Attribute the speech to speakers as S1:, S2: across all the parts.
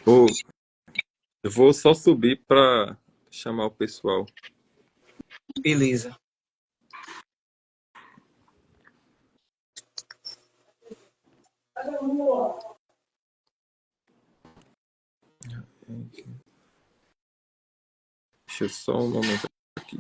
S1: Ô, eu vou só subir para chamar o pessoal.
S2: Beleza.
S1: Deixa eu só um momento aqui.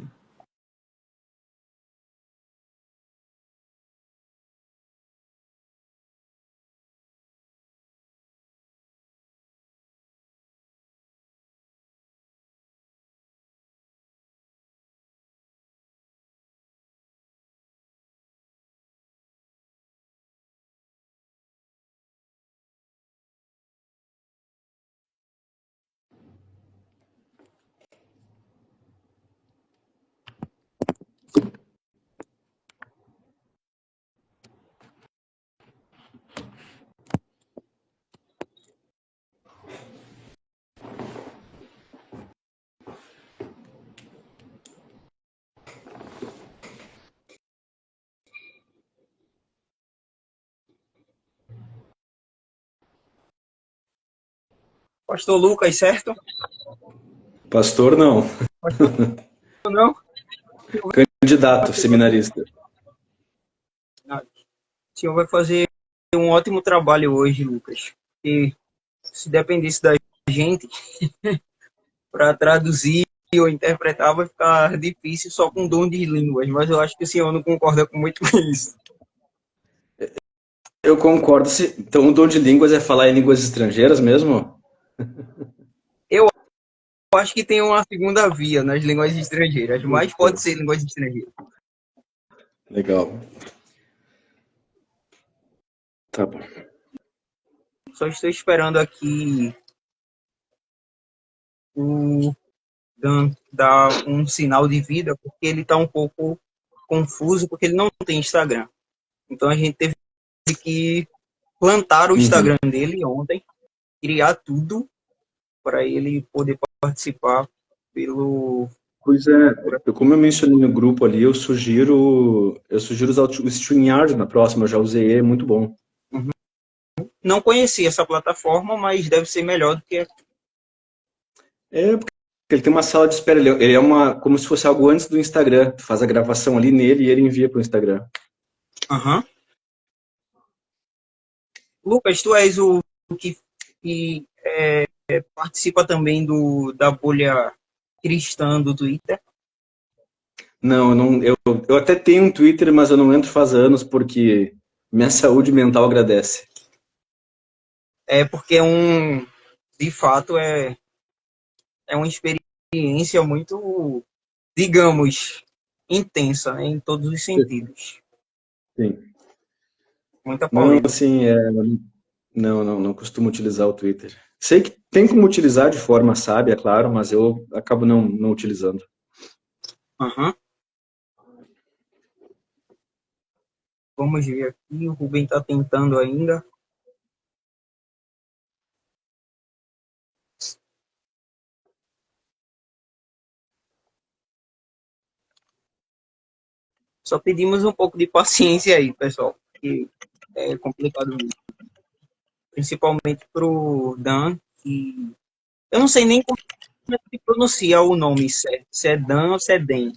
S2: Pastor Lucas, certo?
S3: Pastor, não.
S2: Pastor não?
S3: Candidato, seminarista.
S2: O senhor vai fazer um ótimo trabalho hoje, Lucas. E se dependesse da gente para traduzir ou interpretar, vai ficar difícil só com dom de línguas. Mas eu acho que o senhor não concorda com muito com isso.
S3: Eu concordo. Então, o dom de línguas é falar em línguas estrangeiras mesmo?
S2: Eu acho que tem uma segunda via nas línguas estrangeiras, mas pode ser línguas estrangeiras.
S3: Legal. Tá bom.
S2: Só estou esperando aqui o Dan dar um sinal de vida, porque ele está um pouco confuso, porque ele não tem Instagram. Então a gente teve que plantar o
S3: Uhum.
S2: Instagram dele ontem, criar tudo para ele poder participar pelo...
S3: Pois é, como eu mencionei no grupo ali, eu sugiro usar o StreamYard na próxima, eu já usei, é muito bom.
S2: Uhum. Não conhecia essa plataforma, mas deve ser melhor do que...
S3: É, porque ele tem uma sala de espera, ele é como se fosse algo antes do Instagram, tu faz a gravação ali nele e ele envia para o Instagram.
S2: Uhum. Lucas, tu és o que participa também da bolha cristã do Twitter?
S3: Não, eu até tenho um Twitter, mas eu não entro faz anos porque minha saúde mental agradece.
S2: É porque de fato, é uma experiência muito, digamos, intensa, né, em todos os sentidos.
S3: Sim.
S2: Muita
S3: Não,
S2: polêmica.
S3: assim, não costumo utilizar o Twitter. Sei que tem como utilizar de forma sábia, claro, mas eu acabo não utilizando.
S2: Uhum. Vamos ver aqui, o Rubem está tentando ainda. Só pedimos um pouco de paciência aí, pessoal, porque é complicado mesmo. Principalmente pro Dan, que eu não sei nem como é que se pronuncia o nome, se é Dan ou se é Den.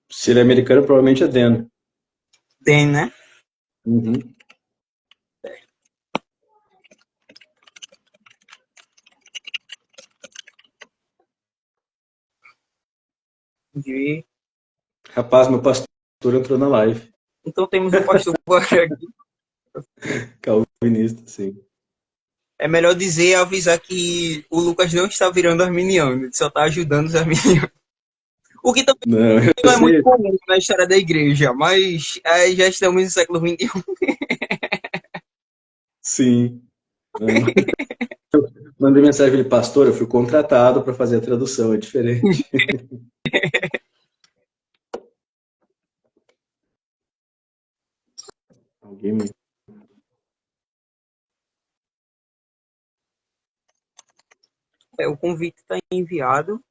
S3: Se ele é americano, provavelmente é Dan.
S2: Den, né?
S3: Uhum.
S2: De...
S3: Rapaz, meu pastor entrou na live.
S2: Então temos o pastor Buarque aqui.
S3: Calvinista, sim.
S2: É melhor dizer, avisar que o Lucas não está virando arminiano, ele só está ajudando os arminianos. O que também
S3: Não, eu
S2: não é muito
S3: sei.
S2: comum na história da igreja, mas já estamos no século XXI.
S3: Sim. Não. Mandei mensagem para ele, pastor, eu fui contratado para fazer a tradução, é diferente. Alguém me...
S2: O convite está enviado.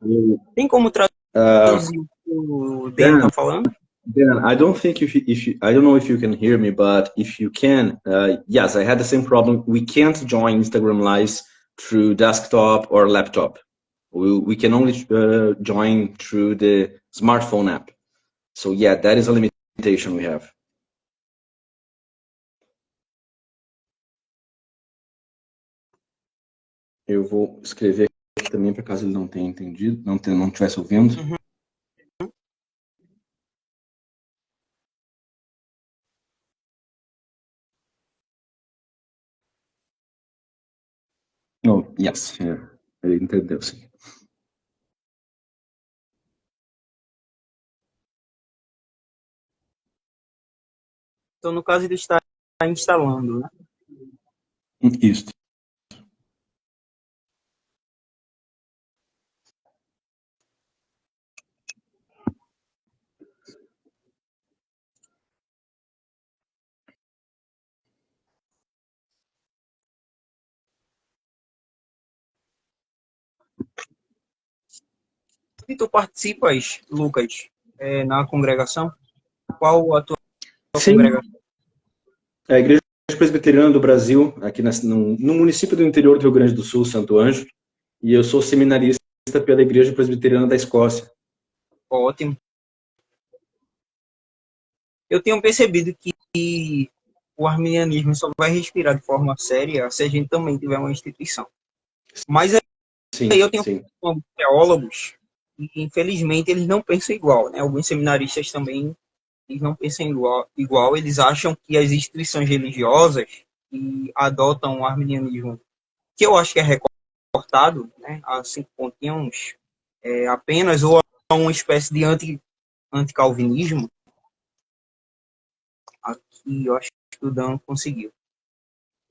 S2: Tem como
S3: Ah,
S2: traduzir o que o Dan
S3: Dan,
S2: está falando?
S3: Dan, I don't think I don't know if you can hear me, but if you can, yes, I had the same problem. We can't join Instagram Lives through desktop or laptop. We can only join through the smartphone app. So yeah, that is a limitation we have. Eu vou escrever aqui também para caso ele não tenha entendido, não estivesse ouvindo.
S2: Uhum.
S3: Oh, yes, ele entendeu, sim.
S2: Então, no caso, ele está instalando, né?
S3: Isso.
S2: E tu participas, Lucas, na congregação? Qual a tua
S3: Sim,
S2: congregação?
S3: a Igreja Presbiteriana do Brasil, aqui no município do interior do Rio Grande do Sul, Santo Ângelo, e eu sou seminarista pela Igreja Presbiteriana da Escócia.
S2: Ótimo. Eu tenho percebido que o arminianismo só vai respirar de forma séria se a gente também tiver uma instituição. Mas
S3: Sim,
S2: aí eu tenho
S3: sim.
S2: teólogos e, infelizmente, eles não pensam igual, né? Alguns seminaristas também eles não pensam igual. Eles acham que as instituições religiosas que adotam o arminianismo, que eu acho que é recortado, né, a 5 pontinhos, apenas, ou a uma espécie de anticalvinismo, aqui eu acho que o Dan conseguiu.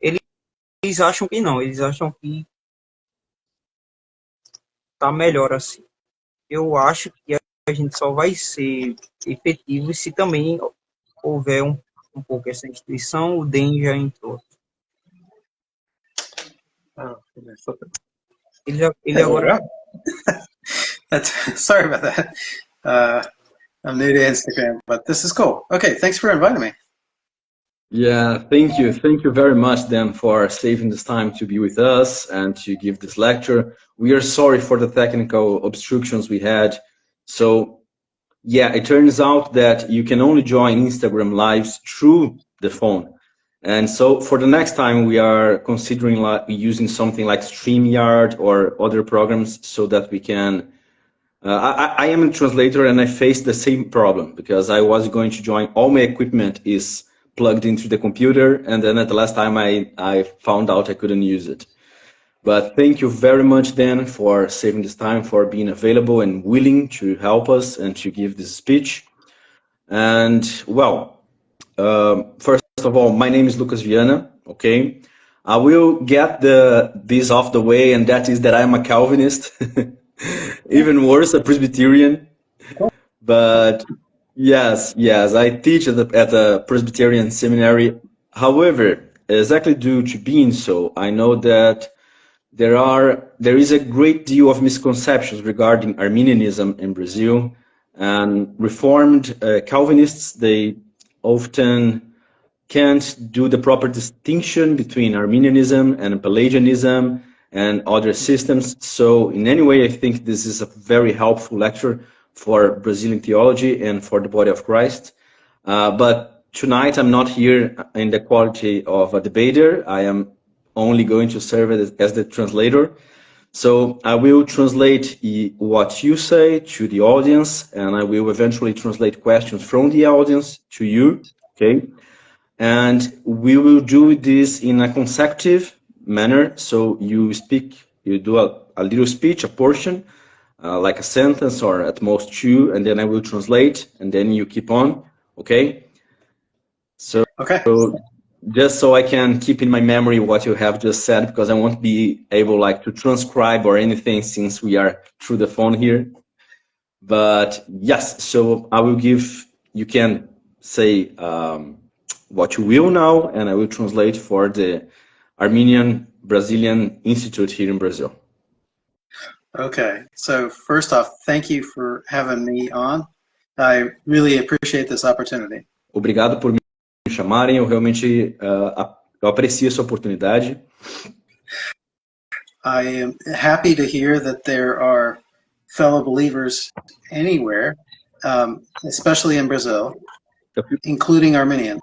S2: Eles acham que não, eles acham que tá melhor assim. Eu acho que a gente só vai ser efetivo se também houver um pouco essa instituição. O DEM já entrou. Ele agora...
S4: Sorry about that. I'm new to Instagram, but this is cool. Okay, thanks for inviting me.
S3: Yeah, thank you. Thank you very much, Dan, for saving this time to be with us and to give this lecture. We are sorry for the technical obstructions we had. So, yeah, it turns out that you can only join Instagram Lives through the phone. And so for the next time, we are considering using something like StreamYard or other programs so that we can... I am a translator and I faced the same problem because I was going to join, all my equipment is plugged into the computer, and then at the last time I found out I couldn't use it. But thank you very much, Dan, for saving this time, for being available and willing to help us and to give this speech. And well, first of all, my name is Lucas Viana, okay? I will get this off the way, and that is that I'm a Calvinist, even worse, a Presbyterian. But yes, I teach at a Presbyterian seminary. However, exactly due to being so, I know that there is a great deal of misconceptions regarding Arminianism in Brazil, and Reformed Calvinists, they often can't do the proper distinction between Arminianism and Pelagianism and other systems. So in any way, I think this is a very helpful lecture for Brazilian theology and for the body of Christ. But tonight I'm not here in the quality of a debater. I am only going to serve as the translator. So I will translate what you say to the audience, and I will eventually translate questions from the audience to you, okay? And we will do this in a consecutive manner. So you do a little speech, a portion, like a sentence or at most 2, and then I will translate, and then you keep on, okay? So,
S4: okay.
S3: Just so I can keep in my memory what you have just said, because I won't be able to transcribe or anything since we are through the phone here. But yes, so I will you can say what you will now, and I will translate for the Armenian Brazilian Institute here in Brazil.
S4: Okay, so first off, thank you for having me on. I really appreciate this opportunity.
S3: Obrigado por me chamarem, eu realmente eu aprecio essa oportunidade.
S4: I am happy to hear that there are fellow believers anywhere, especially in Brazil,
S3: Eu fico,
S4: including Armenians.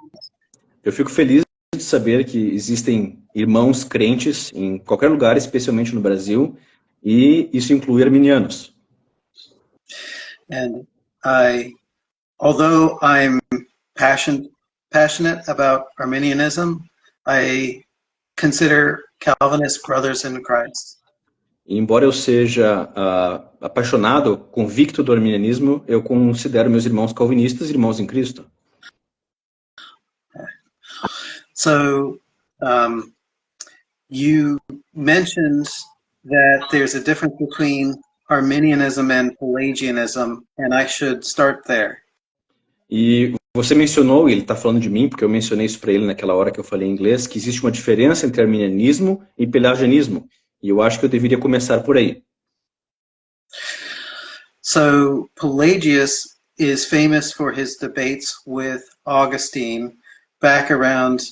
S3: eu fico feliz de saber que existem irmãos crentes em qualquer lugar, especialmente no Brasil, e isso inclui arminianos.
S4: And although I'm passionate about Arminianism, I consider Calvinist brothers in Christ.
S3: E embora eu seja apaixonado, convicto do arminianismo, eu considero meus irmãos calvinistas irmãos em Cristo.
S4: So, you mentioned that there's a difference between Arminianism and Pelagianism, and I should start there.
S3: E você mencionou, e ele está falando de mim, porque eu mencionei isso para ele naquela hora que eu falei em inglês, que existe uma diferença entre arminianismo e pelagianismo. E eu acho que eu deveria começar por aí.
S4: So, Pelagius is famous for his debates with Augustine back around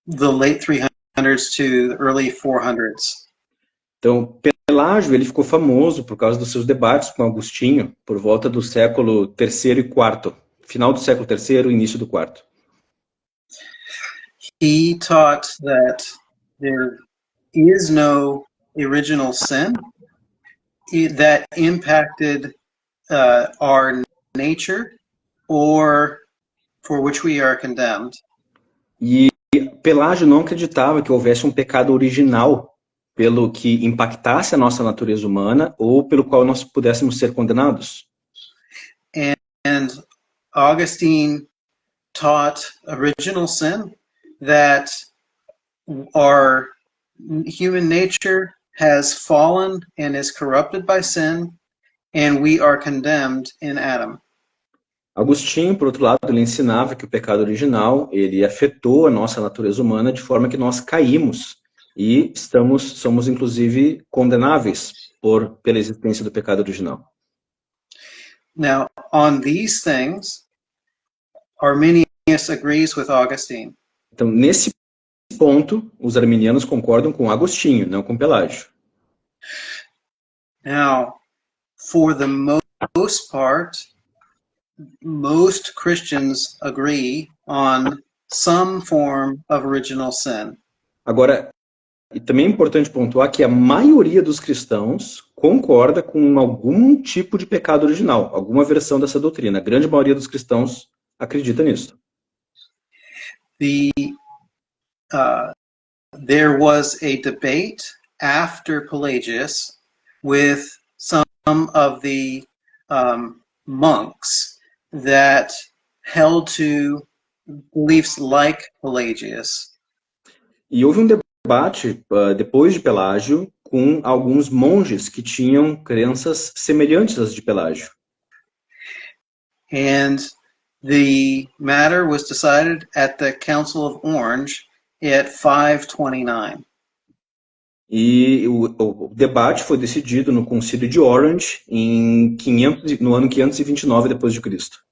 S4: the late 300s to the early 400s.
S3: Então, Pelágio, ele ficou famoso por causa dos seus debates com Agostinho, por volta do século III e IV, final do século III e início do IV.
S4: He taught that there is no original sin that impacted our nature or for which we are condemned.
S3: E Pelágio não acreditava que houvesse um pecado original pelo que impactasse a nossa natureza humana ou pelo qual nós pudéssemos ser condenados.
S4: And Augustine taught original sin, that our human nature has fallen and is corrupted by sin, and we are condemned in Adam.
S3: Agostinho, por outro lado, ele ensinava que o pecado original, ele afetou a nossa natureza humana de forma que nós caímos e somos inclusive condenáveis pela existência do pecado original.
S4: Now, on these things, Arminius agrees with Augustine.
S3: Então, nesse ponto, os arminianos concordam com Agostinho, não com Pelágio.
S4: Now, for the most part, most Christians agree on some form of original sin.
S3: Agora, e também é importante pontuar que a maioria dos cristãos concorda com algum tipo de pecado original, alguma versão dessa doutrina. A grande maioria dos cristãos acredita nisso.
S4: There was a debate after Pelagius with some of the monks that held to beliefs like Pelagius.
S3: E houve um debate depois de Pelágio com alguns monges que tinham crenças semelhantes às de Pelágio.
S4: And the matter was decided at the Council of Orange at 529.
S3: E o debate foi decidido no Concílio de Orange no ano 529 depois de Cristo.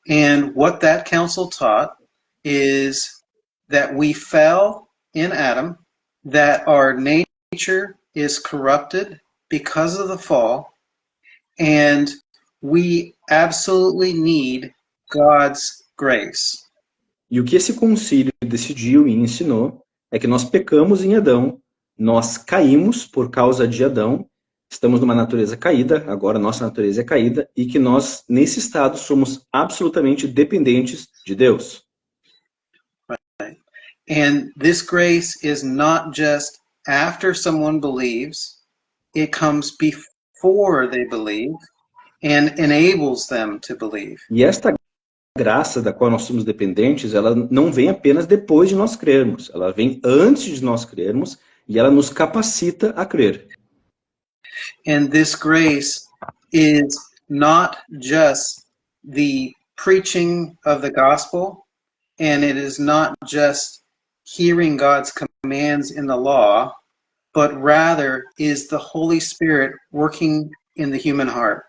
S4: And what that council taught is that we fell in Adam, that our nature is corrupted because of the fall, and we absolutely need God's grace.
S3: E o que esse concílio decidiu e ensinou é que nós pecamos em Adão, nós caímos por causa de Adão, estamos numa natureza caída, agora nossa natureza é caída, e que nós, nesse estado, somos absolutamente dependentes de Deus.
S4: Right. And this grace is not just after someone believes, it comes before they believe and enables them to believe.
S3: E esta graça da qual nós somos dependentes, ela não vem apenas depois de nós crermos, ela vem antes de nós crermos e ela nos capacita a crer.
S4: And this grace is not just the preaching of the gospel, and it is not just hearing God's commands in the law, but rather is the Holy Spirit working in the human heart.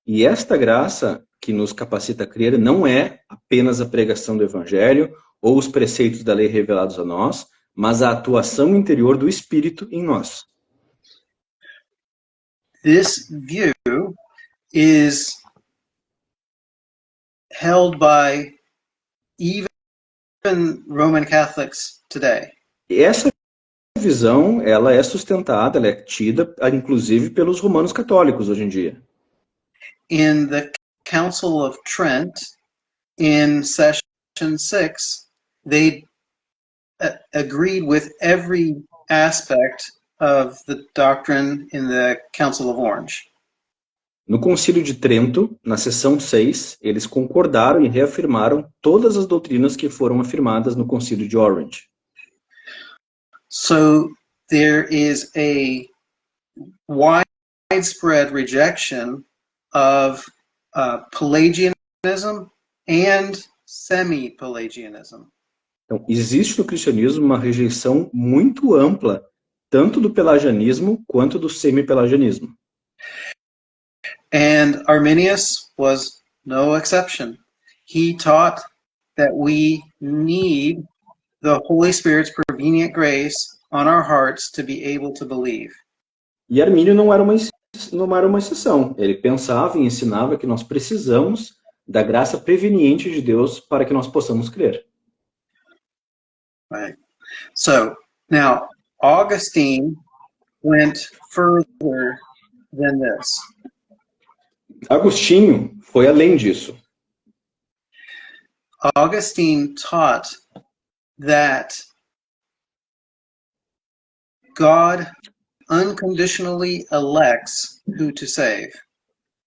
S3: E esta graça que nos capacita a crer não é apenas a pregação do Evangelho ou os preceitos da lei revelados a nós, mas a atuação interior do Espírito em nós.
S4: This view is held by even Roman Catholics today.
S3: E essa visão, ela é sustentada, ela é tida, inclusive, pelos romanos católicos hoje em dia.
S4: In the Council of Trent, in session 6, they agreed with every aspect of the doctrine in the Council of Orange.
S3: No Concílio de Trento, na sessão 6, eles concordaram e reafirmaram todas as doutrinas que foram afirmadas no Concílio de Orange.
S4: So there is a widespread rejection of Pelagianism and semi-Pelagianism.
S3: Então, existe no cristianismo uma rejeição muito ampla, tanto do pelagianismo quanto do semi-pelagianismo.
S4: And Arminius was no exception. He taught that we need the Holy Spirit's prevenient grace on our hearts to be able to believe.
S3: E Armínio não era uma exceção. Ele pensava e ensinava que nós precisamos da graça preveniente de Deus para que nós possamos crer.
S4: Right. So now Augustine went further than this.
S3: Agostinho foi além disso.
S4: Augustine taught that God unconditionally elects who to save.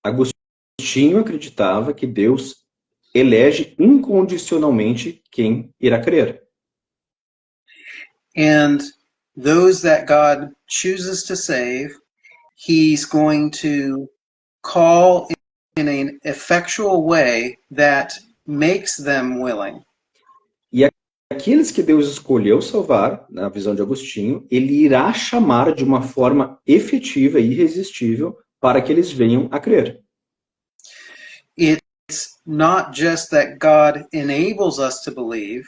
S3: Agostinho acreditava que Deus elege incondicionalmente quem irá crer.
S4: And those that God chooses to save, he's going to call in an effectual way that makes them willing.
S3: E aqueles que Deus escolheu salvar, na visão de Agostinho, ele irá chamar de uma forma efetiva e irresistível para que eles venham a crer.
S4: It's not just that God enables us to believe,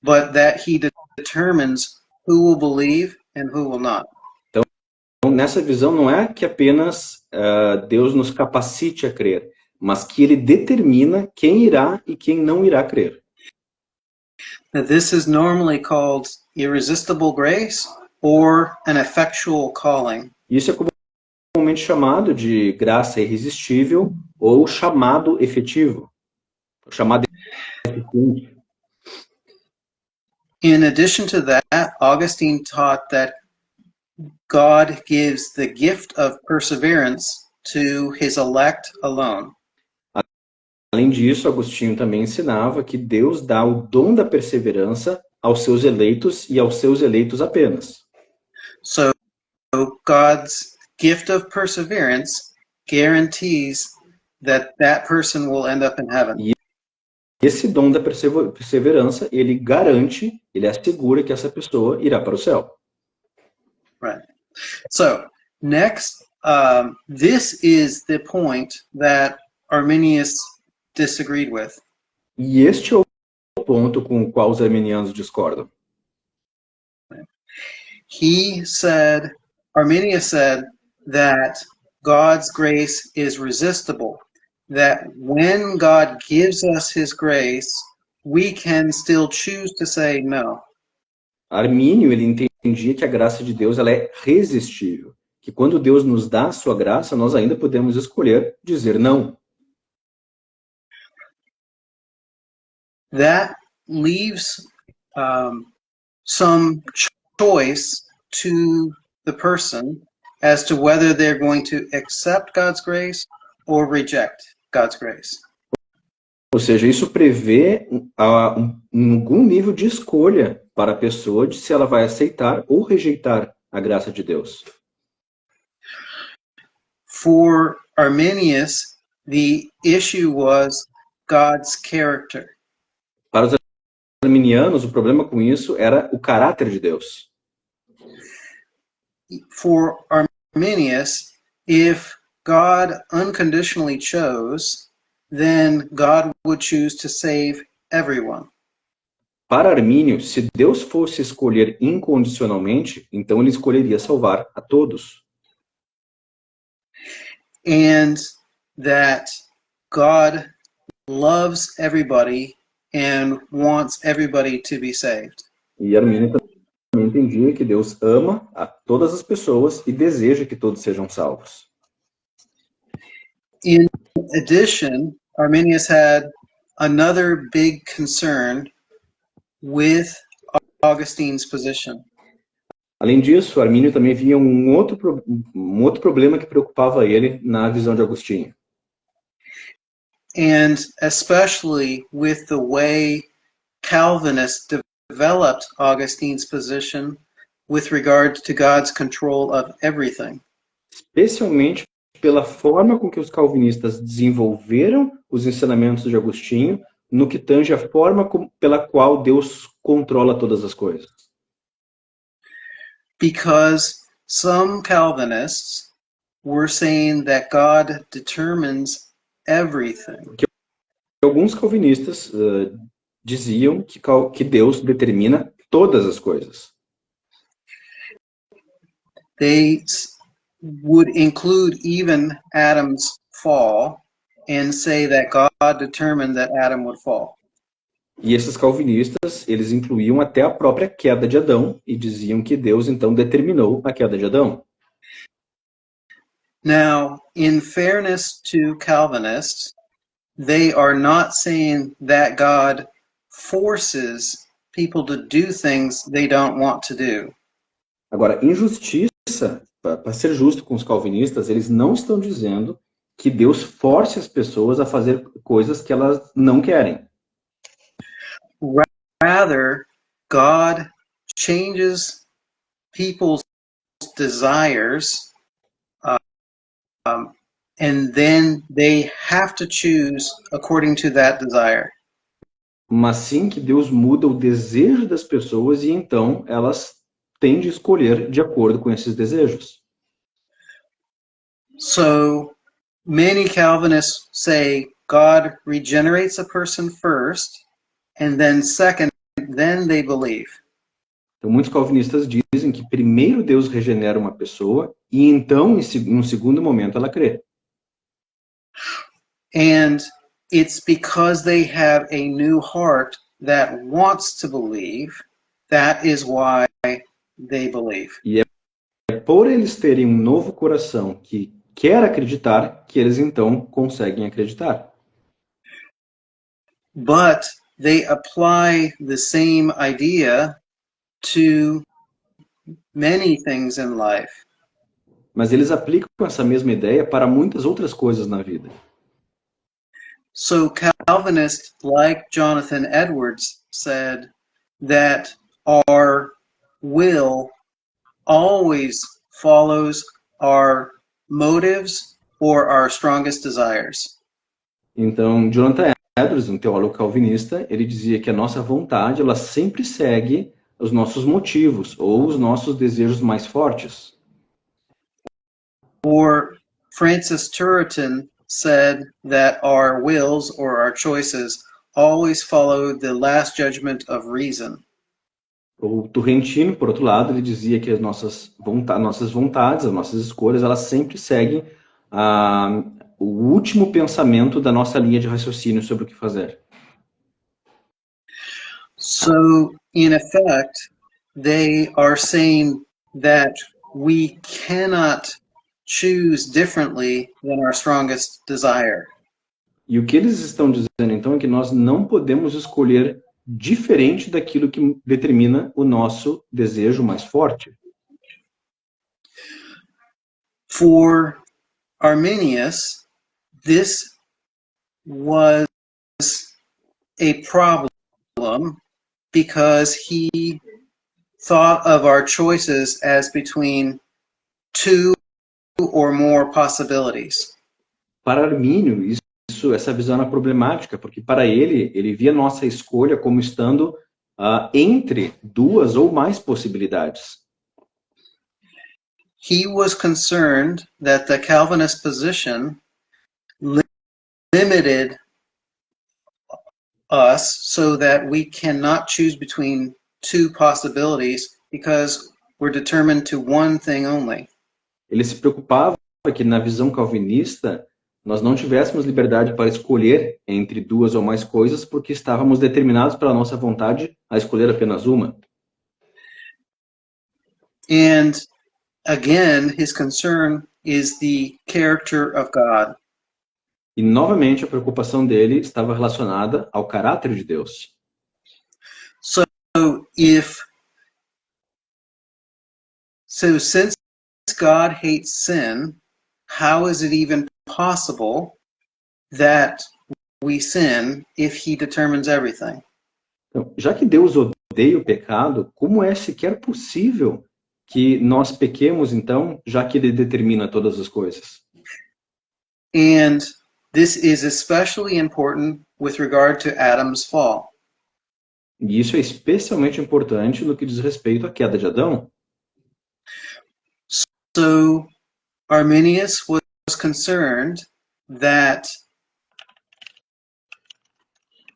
S4: but that he determines who will believe and who will not.
S3: Então, nessa visão, não é que apenas Deus nos capacite a crer, mas que ele determina quem irá e quem não irá crer.
S4: Now, this is normally called irresistible grace or an effectual calling.
S3: Isso é comumente chamado de graça irresistível ou chamado efetivo, chamado eficiente.
S4: In addition to that, Augustine taught that God gives the gift of perseverance to his elect alone.
S3: Além disso, Agostinho também ensinava que Deus dá o dom da perseverança aos seus eleitos e aos seus eleitos apenas.
S4: So God's gift of perseverance guarantees that that person will end up in heaven.
S3: E esse dom da perseverança, ele garante, ele assegura que essa pessoa irá para o céu.
S4: Right. So next, this is the point that Arminius disagreed with.
S3: E este é o ponto com o qual os arminianos discordam.
S4: Arminius said that God's grace is resistible, that when God gives us his grace, we can still choose to say no.
S3: Armínio, ele entendia que a graça de Deus ela é resistível, que quando Deus nos dá a sua graça, nós ainda podemos escolher dizer não.
S4: That leaves some choice to the person as to whether they're going to accept God's grace or reject God's grace.
S3: Ou seja, isso prevê algum nível de escolha para a pessoa de se ela vai aceitar ou rejeitar a graça de Deus.
S4: For Arminius, the issue was God's character.
S3: Para os arminianos, o problema com isso era o caráter de Deus.
S4: For Arminius, if God unconditionally chose, then God would choose to save everyone.
S3: Para Armínio, se Deus fosse escolher incondicionalmente, então ele escolheria salvar a todos.
S4: And that God loves everybody and wants everybody to be saved.
S3: E Armínio também entendia que Deus ama a todas as pessoas e deseja que todos sejam salvos.
S4: In addition, Arminius had another big concern with Augustine's position.
S3: Além disso, Armínio também via um outro problema que preocupava ele na visão de Agostinho.
S4: And especially with the way Calvinists developed Augustine's position with regard to God's control of everything.
S3: Especialmente pela forma com que os calvinistas desenvolveram os ensinamentos de Agostinho no que tange a forma pela qual Deus controla todas as coisas.
S4: Because some Calvinists were saying that God determines everything.
S3: Alguns calvinistas diziam que Deus determina todas as coisas.
S4: They would include even Adam's fall and say that God determined that Adam would fall.
S3: E esses calvinistas, eles incluíam até a própria queda de Adão e diziam que Deus então determinou a queda de Adão.
S4: Now, in fairness to Calvinists, they are not saying that God forces people to do things they don't want to do.
S3: Agora, em justiça, para ser justo com os calvinistas, eles não estão dizendo que Deus force as pessoas a fazer coisas que elas não querem.
S4: Rather, God changes people's desires, and then they have to choose according to that desire.
S3: Mas sim que Deus muda o desejo das pessoas e então elas têm de escolher de acordo com esses desejos.
S4: So, many Calvinists say God regenerates a person first, and then second, then they believe.
S3: Então, muitos calvinistas dizem que primeiro Deus regenera uma pessoa e então, em um segundo momento, ela crê.
S4: And it's because they have a new heart that wants to believe, that is why they believe.
S3: E é por eles terem um novo coração que quer acreditar que eles então conseguem acreditar.
S4: But they apply the same idea to many things in life.
S3: Mas eles aplicam essa mesma ideia para muitas outras coisas na vida.
S4: So Calvinists like Jonathan Edwards said that our will always follows our motives or our strongest desires.
S3: Então, Jonathan Edwards, um teólogo calvinista, ele dizia que a nossa vontade, ela sempre segue os nossos motivos ou os nossos desejos mais fortes.
S4: Or Francis Turretin said that our wills or our choices always follow the last judgment of reason.
S3: O Turrentino, por outro lado, ele dizia que as nossas vontades, as nossas escolhas, elas sempre seguem o último pensamento da nossa linha de raciocínio sobre o que fazer.
S4: So, in effect, they are saying that we cannot choose differently than our strongest desire.
S3: E o que eles estão dizendo, então, é que nós não podemos escolher diferente daquilo que determina o nosso desejo mais forte.
S4: For Arminius, this was a problem because he thought of our choices as between two or more possibilities.
S3: Para Armínio, essa visão era problemática, porque para ele via nossa escolha como estando entre duas ou mais possibilidades.
S4: he was concerned that the Calvinist position limited us so that we cannot choose between two possibilities because we're determined to one thing only.
S3: Ele se preocupava que na visão calvinista nós não tivéssemos liberdade para escolher entre duas ou mais coisas porque estávamos determinados pela nossa vontade a escolher apenas uma.
S4: And again, his concern is the character of God.
S3: E novamente a preocupação dele estava relacionada ao caráter de Deus.
S4: So since God hates sin, how is it even possible that we sin if he determines everything?
S3: Então, já que Deus odeia o pecado, como é sequer possível que nós pequemos então, já que ele determina todas as coisas?
S4: And this is especially important with regard to Adam's fall.
S3: E isso é especialmente importante no que diz respeito à queda de Adão.
S4: So Arminius was concerned that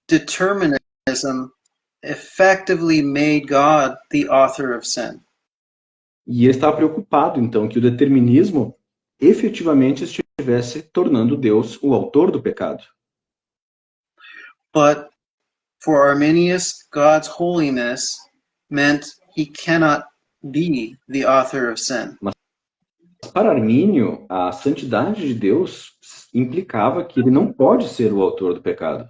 S4: determinism effectively made God the author of sin.
S3: E ele estava preocupado, então, que o determinismo efetivamente estivesse tornando Deus o autor do pecado.
S4: But for Arminius, God's holiness meant he cannot be the author of sin.
S3: Para Armínio, a santidade de Deus implicava que ele não pode ser o autor do pecado.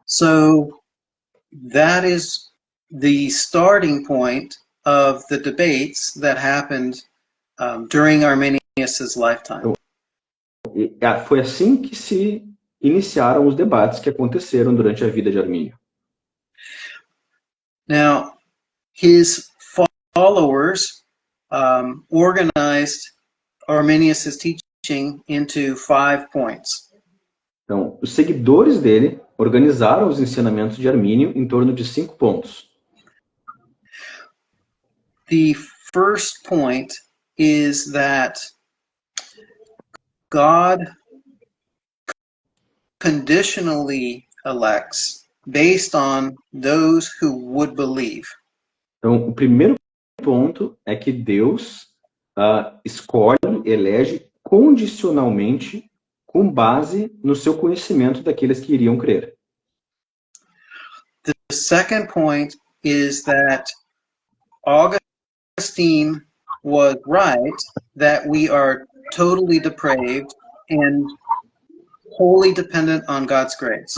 S4: So that is the starting point of the debates that happened during Arminius' lifetime.
S3: E foi assim que se iniciaram os debates que aconteceram durante a vida de Armínio.
S4: Now, his followers organized Arminius' teaching into 5 points.
S3: Então, os seguidores dele organizaram os ensinamentos de Armínio em torno de 5 pontos.
S4: The first point is that God conditionally elects based on those who would believe.
S3: Então, o primeiro ponto é que Deus escolhe, elege condicionalmente com base no seu conhecimento daqueles que iriam crer.
S4: The second point is that Augustine was right that we are totally depraved and wholly dependent on God's grace.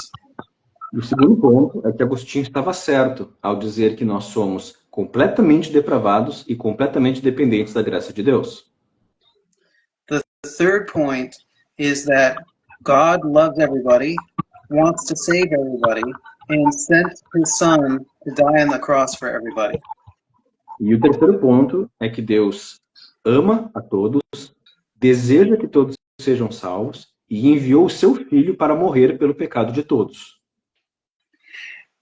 S3: O segundo ponto é que Agostinho estava certo ao dizer que nós somos completamente depravados e completamente dependentes da graça de Deus.
S4: The third point is that God loves everybody, wants to save everybody, and sent his son to die on the cross for everybody.
S3: E o terceiro ponto é que Deus ama a todos, deseja que todos sejam salvos e enviou o seu filho para morrer pelo pecado de todos.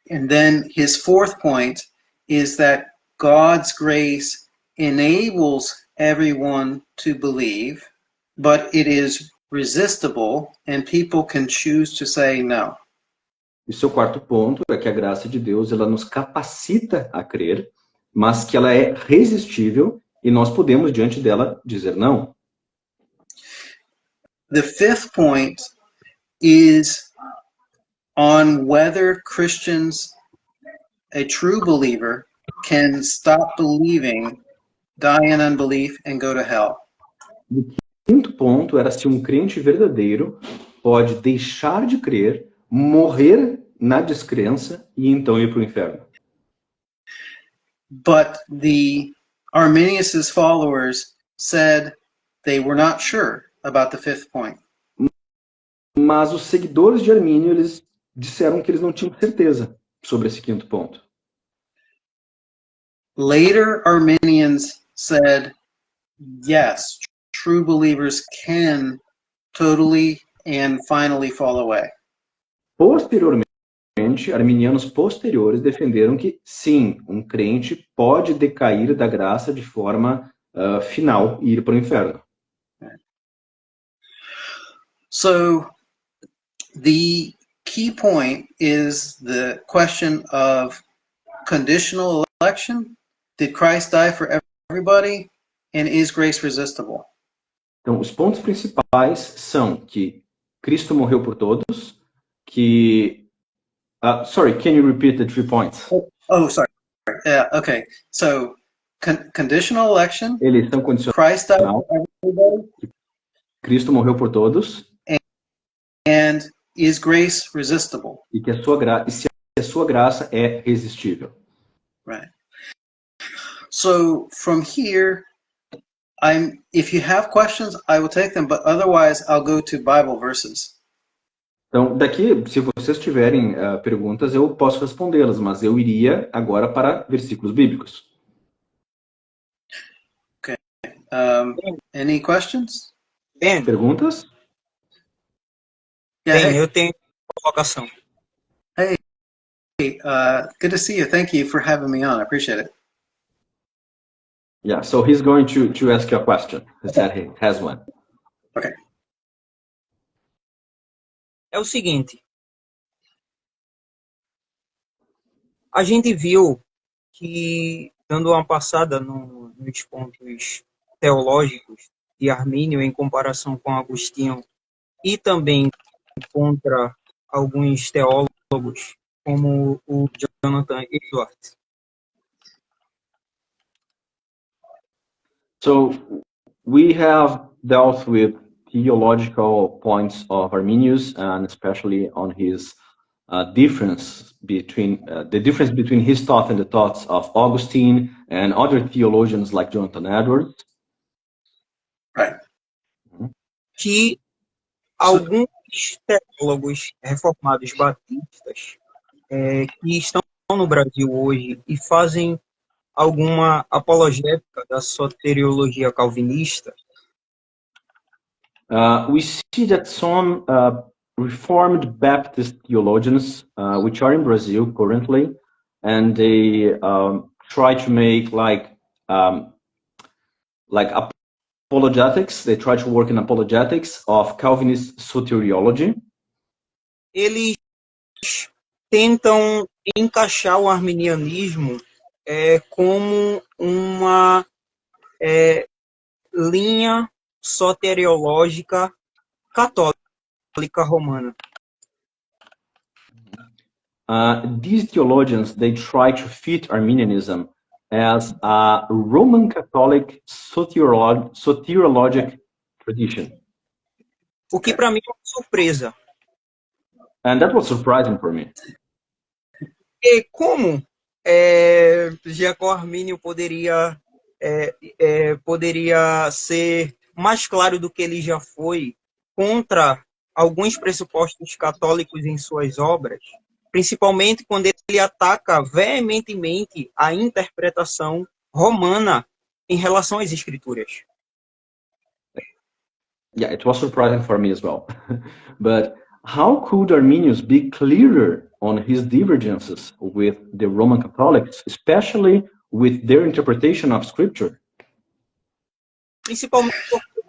S4: And then his fourth point is that God's grace enables everyone to believe, but it is resistible and people can choose to say no.
S3: E seu quarto ponto é que a graça de Deus ela nos capacita a crer, mas que ela é resistível e nós podemos, diante dela, dizer não.
S4: The fifth point is on whether Christians, a true believer, can stop believing, die in unbelief, and go to hell.
S3: O quinto ponto era se um crente verdadeiro pode deixar de crer, morrer na descrença e então ir para o inferno.
S4: But the Arminius' followers said they were not sure about the fifth point.
S3: Mas os seguidores de Armínio, eles disseram que eles não tinham certeza sobre esse quinto ponto.
S4: Later Arminians said, yes, true believers can totally and finally fall away.
S3: Posteriormente, obstante, arminianos posteriores defenderam que, sim, um crente pode decair da graça de forma final e ir para o inferno.
S4: So the key point is the question of conditional election. Did Christ die for everybody? And is grace resistible?
S3: Então, os pontos principais são que Cristo morreu por todos, que... sorry, can you repeat the 3 points?
S4: Oh, sorry. Yeah, okay. So, conditional election.
S3: Eleição condicional.
S4: Christ died for everybody.
S3: Cristo morreu por todos.
S4: And is grace resistible?
S3: E que se a sua graça é resistível.
S4: Right. So, from here, if you have questions, I will take them, but otherwise I'll go to Bible verses.
S3: Então, daqui, se vocês tiverem perguntas, eu posso respondê-las, mas eu iria agora para versículos bíblicos.
S4: Okay. Any questions?
S2: Ben,
S3: Perguntas?
S4: Yeah.
S2: Ben, eu tenho uma colocação.
S4: Hey, good to see you. Thank you for having me on. I appreciate it.
S3: Yeah, so he's going to ask you a question. He said he has one.
S4: Okay.
S2: É o seguinte. A gente viu que, dando uma passada nos pontos teológicos de Armínio em comparação com Agostinho e também contra alguns teólogos, como o Jonathan Edwards.
S3: So we have dealt with theological points of Arminius, and especially on his difference between his thought and the thoughts of Augustine and other theologians like Jonathan Edwards.
S4: Right.
S2: Que alguns teólogos reformados batistas que estão no Brasil hoje e fazem alguma apologética da soteriologia calvinista.
S3: We see that some Reformed Baptist theologians, which are in Brazil currently, and they try to make like apologetics. They try to work in apologetics of Calvinist soteriology.
S2: Eles tentam encaixar o arminianismo como uma linha soteriológica católica romana.
S3: These theologians, they try to fit Arminianism as a Roman Catholic soteriologic tradition.
S2: O que para mim é uma surpresa.
S3: And that was surprising for me.
S2: E como Jacob Armínio poderia ser mais claro do que ele já foi contra alguns pressupostos católicos em suas obras, principalmente quando ele ataca veementemente a interpretação romana em relação às escrituras.
S3: Yeah, it was surprising for me as well. But how could Arminius be clearer on his divergences with the Roman Catholics, especially with their interpretation of Scripture?
S2: Principalmente porque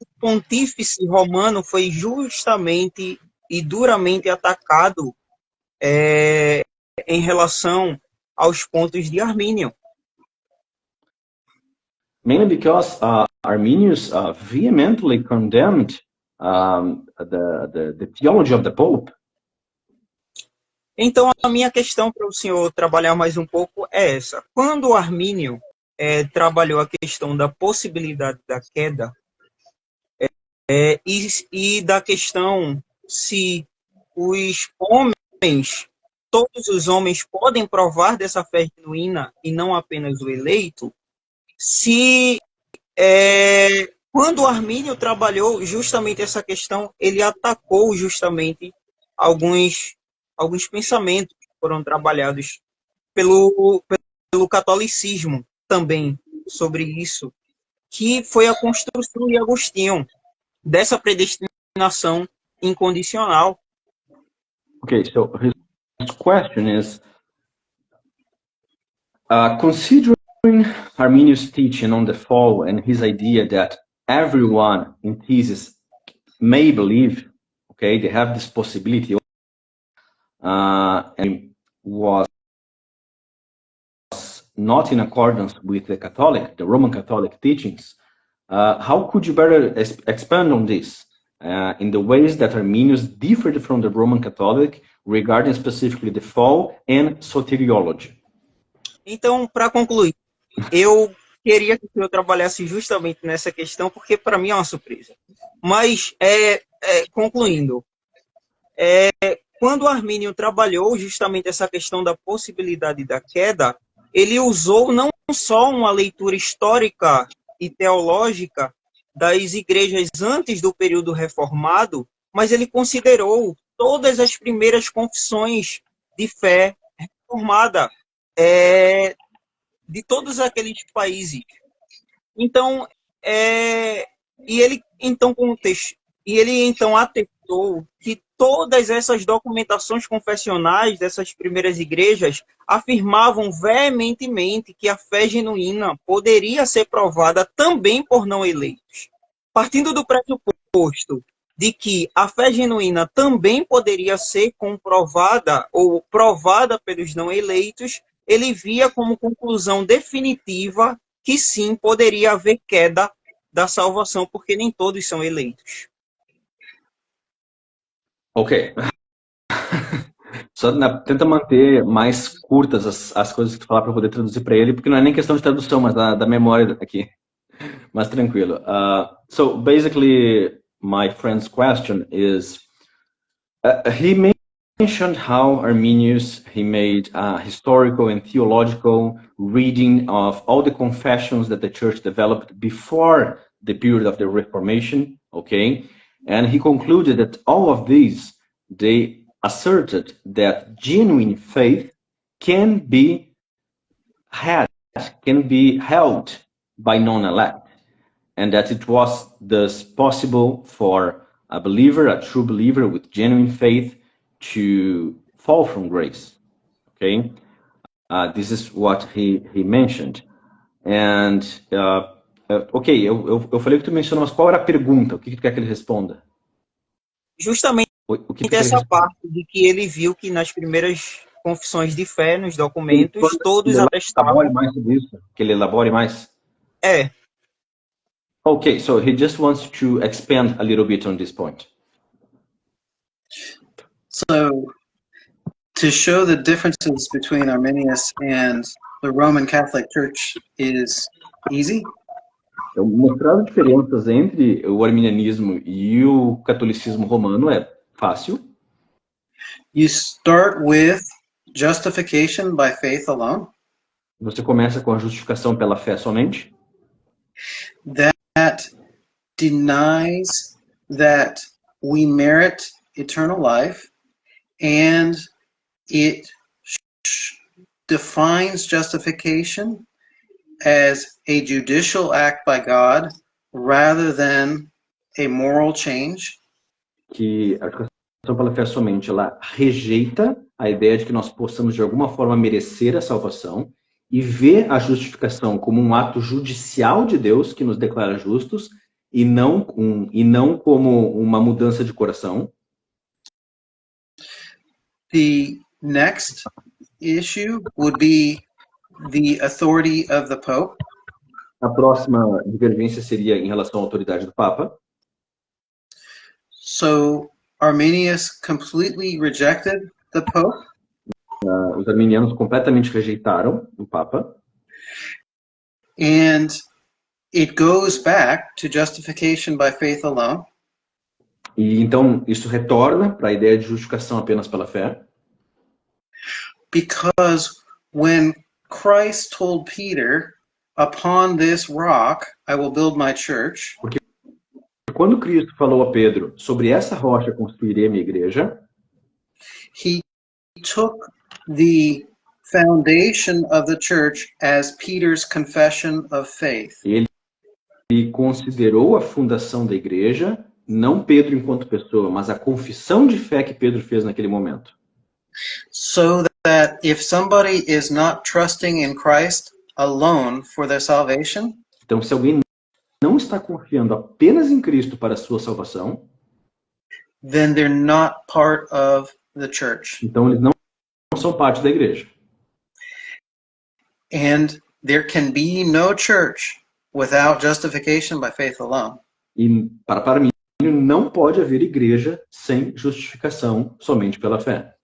S2: o pontífice romano foi justamente e duramente atacado em relação aos pontos de Armínio.
S3: Mainly because Arminius vehemently condemned the theology of the Pope.
S2: Então, a minha questão para o senhor trabalhar mais um pouco é essa. Quando Armínio trabalhou a questão da possibilidade da queda e da questão se os homens, todos os homens podem provar dessa fé genuína e não apenas o eleito, se quando Armínio trabalhou justamente essa questão, ele atacou justamente alguns pensamentos que foram trabalhados pelo catolicismo também sobre isso, que foi a construção de Agostinho, dessa predestinação incondicional.
S3: Okay, so question is, considering Arminius' teaching on the fall and his idea that everyone in thesis may believe, okay, they have this possibility, and was not in accordance with the Roman Catholic teachings, how could you better expand on this in the ways that Arminius differed from the Roman Catholic regarding specifically the fall and soteriology?
S2: Então, para concluir, eu queria que eu trabalhasse justamente nessa questão, porque para mim é uma surpresa. Mas, concluindo, quando Armínio trabalhou justamente essa questão da possibilidade da queda, ele usou não só uma leitura histórica e teológica das igrejas antes do período reformado, mas ele considerou todas as primeiras confissões de fé reformada de todos aqueles países. Então, ele então atestou que todas essas documentações confessionais dessas primeiras igrejas afirmavam veementemente que a fé genuína poderia ser provada também por não eleitos. Partindo do pressuposto de que a fé genuína também poderia ser comprovada ou provada pelos não eleitos, ele via como conclusão definitiva que sim, poderia haver queda da salvação, porque nem todos são eleitos.
S3: Ok. Só tenta manter mais curtas as coisas que tu falar para poder traduzir para ele, porque não é nem questão de tradução, mas da memória aqui. Mas tranquilo. So basically, my friend's question is, he mentioned how Arminius, he made a historical and theological reading of all the confessions that the church developed before the period of the Reformation, okay? And he concluded that all of these, they asserted that genuine faith can be held by non-elect, and that it was thus possible for a believer, a true believer with genuine faith, to fall from grace, okay? This is what he mentioned. And, ok, eu falei que tu mencionou, mas qual era a pergunta? O que tu quer que ele responda?
S2: Justamente essa parte de que ele viu que nas primeiras confissões de fé, nos documentos, todos atestavam...
S3: Que ele elabore mais? Okay, so he just wants to expand a little bit on this point.
S4: So, to show the differences between Arminius and the Roman Catholic Church is easy.
S3: Mostrar as diferenças entre o arminianismo e o catolicismo romano é fácil.
S4: You start with justification by faith alone.
S3: Você começa com a justificação pela fé somente.
S4: That denies that we merit eternal life, and it defines justification as a judicial act by God rather than a moral change.
S3: Que a justificação pela fé somente, ela rejeita a ideia de que nós possamos de alguma forma merecer a salvação e vê a justificação como um ato judicial de Deus que nos declara justos e não como uma mudança de coração.
S4: The next issue would be the authority of the Pope.
S3: A próxima divergência seria em relação à autoridade do Papa.
S4: So Arminius completely rejected the Pope.
S3: Os arminianos completamente rejeitaram o Papa.
S4: And it goes back to justification by faith alone.
S3: E então isso retorna para a ideia de justificação apenas pela fé.
S4: Because when Christ told Peter, "Upon this rock I will build my church."
S3: Porque quando Cristo falou a Pedro, sobre essa rocha construirei a minha igreja,
S4: he took the foundation of the church as Peter's confession of faith.
S3: Ele considerou a fundação da igreja, não Pedro enquanto pessoa, mas a confissão de fé que Pedro fez naquele momento.
S4: So that if somebody is not trusting in Christ alone for their salvation,
S3: Então, se alguém não está confiando apenas em Cristo para a sua salvação,
S4: then they're not part of the church.
S3: então eles não são parte da igreja.
S4: And there can be no church without justification by faith alone.
S3: E para mim, não pode haver igreja sem justificação somente pela fé.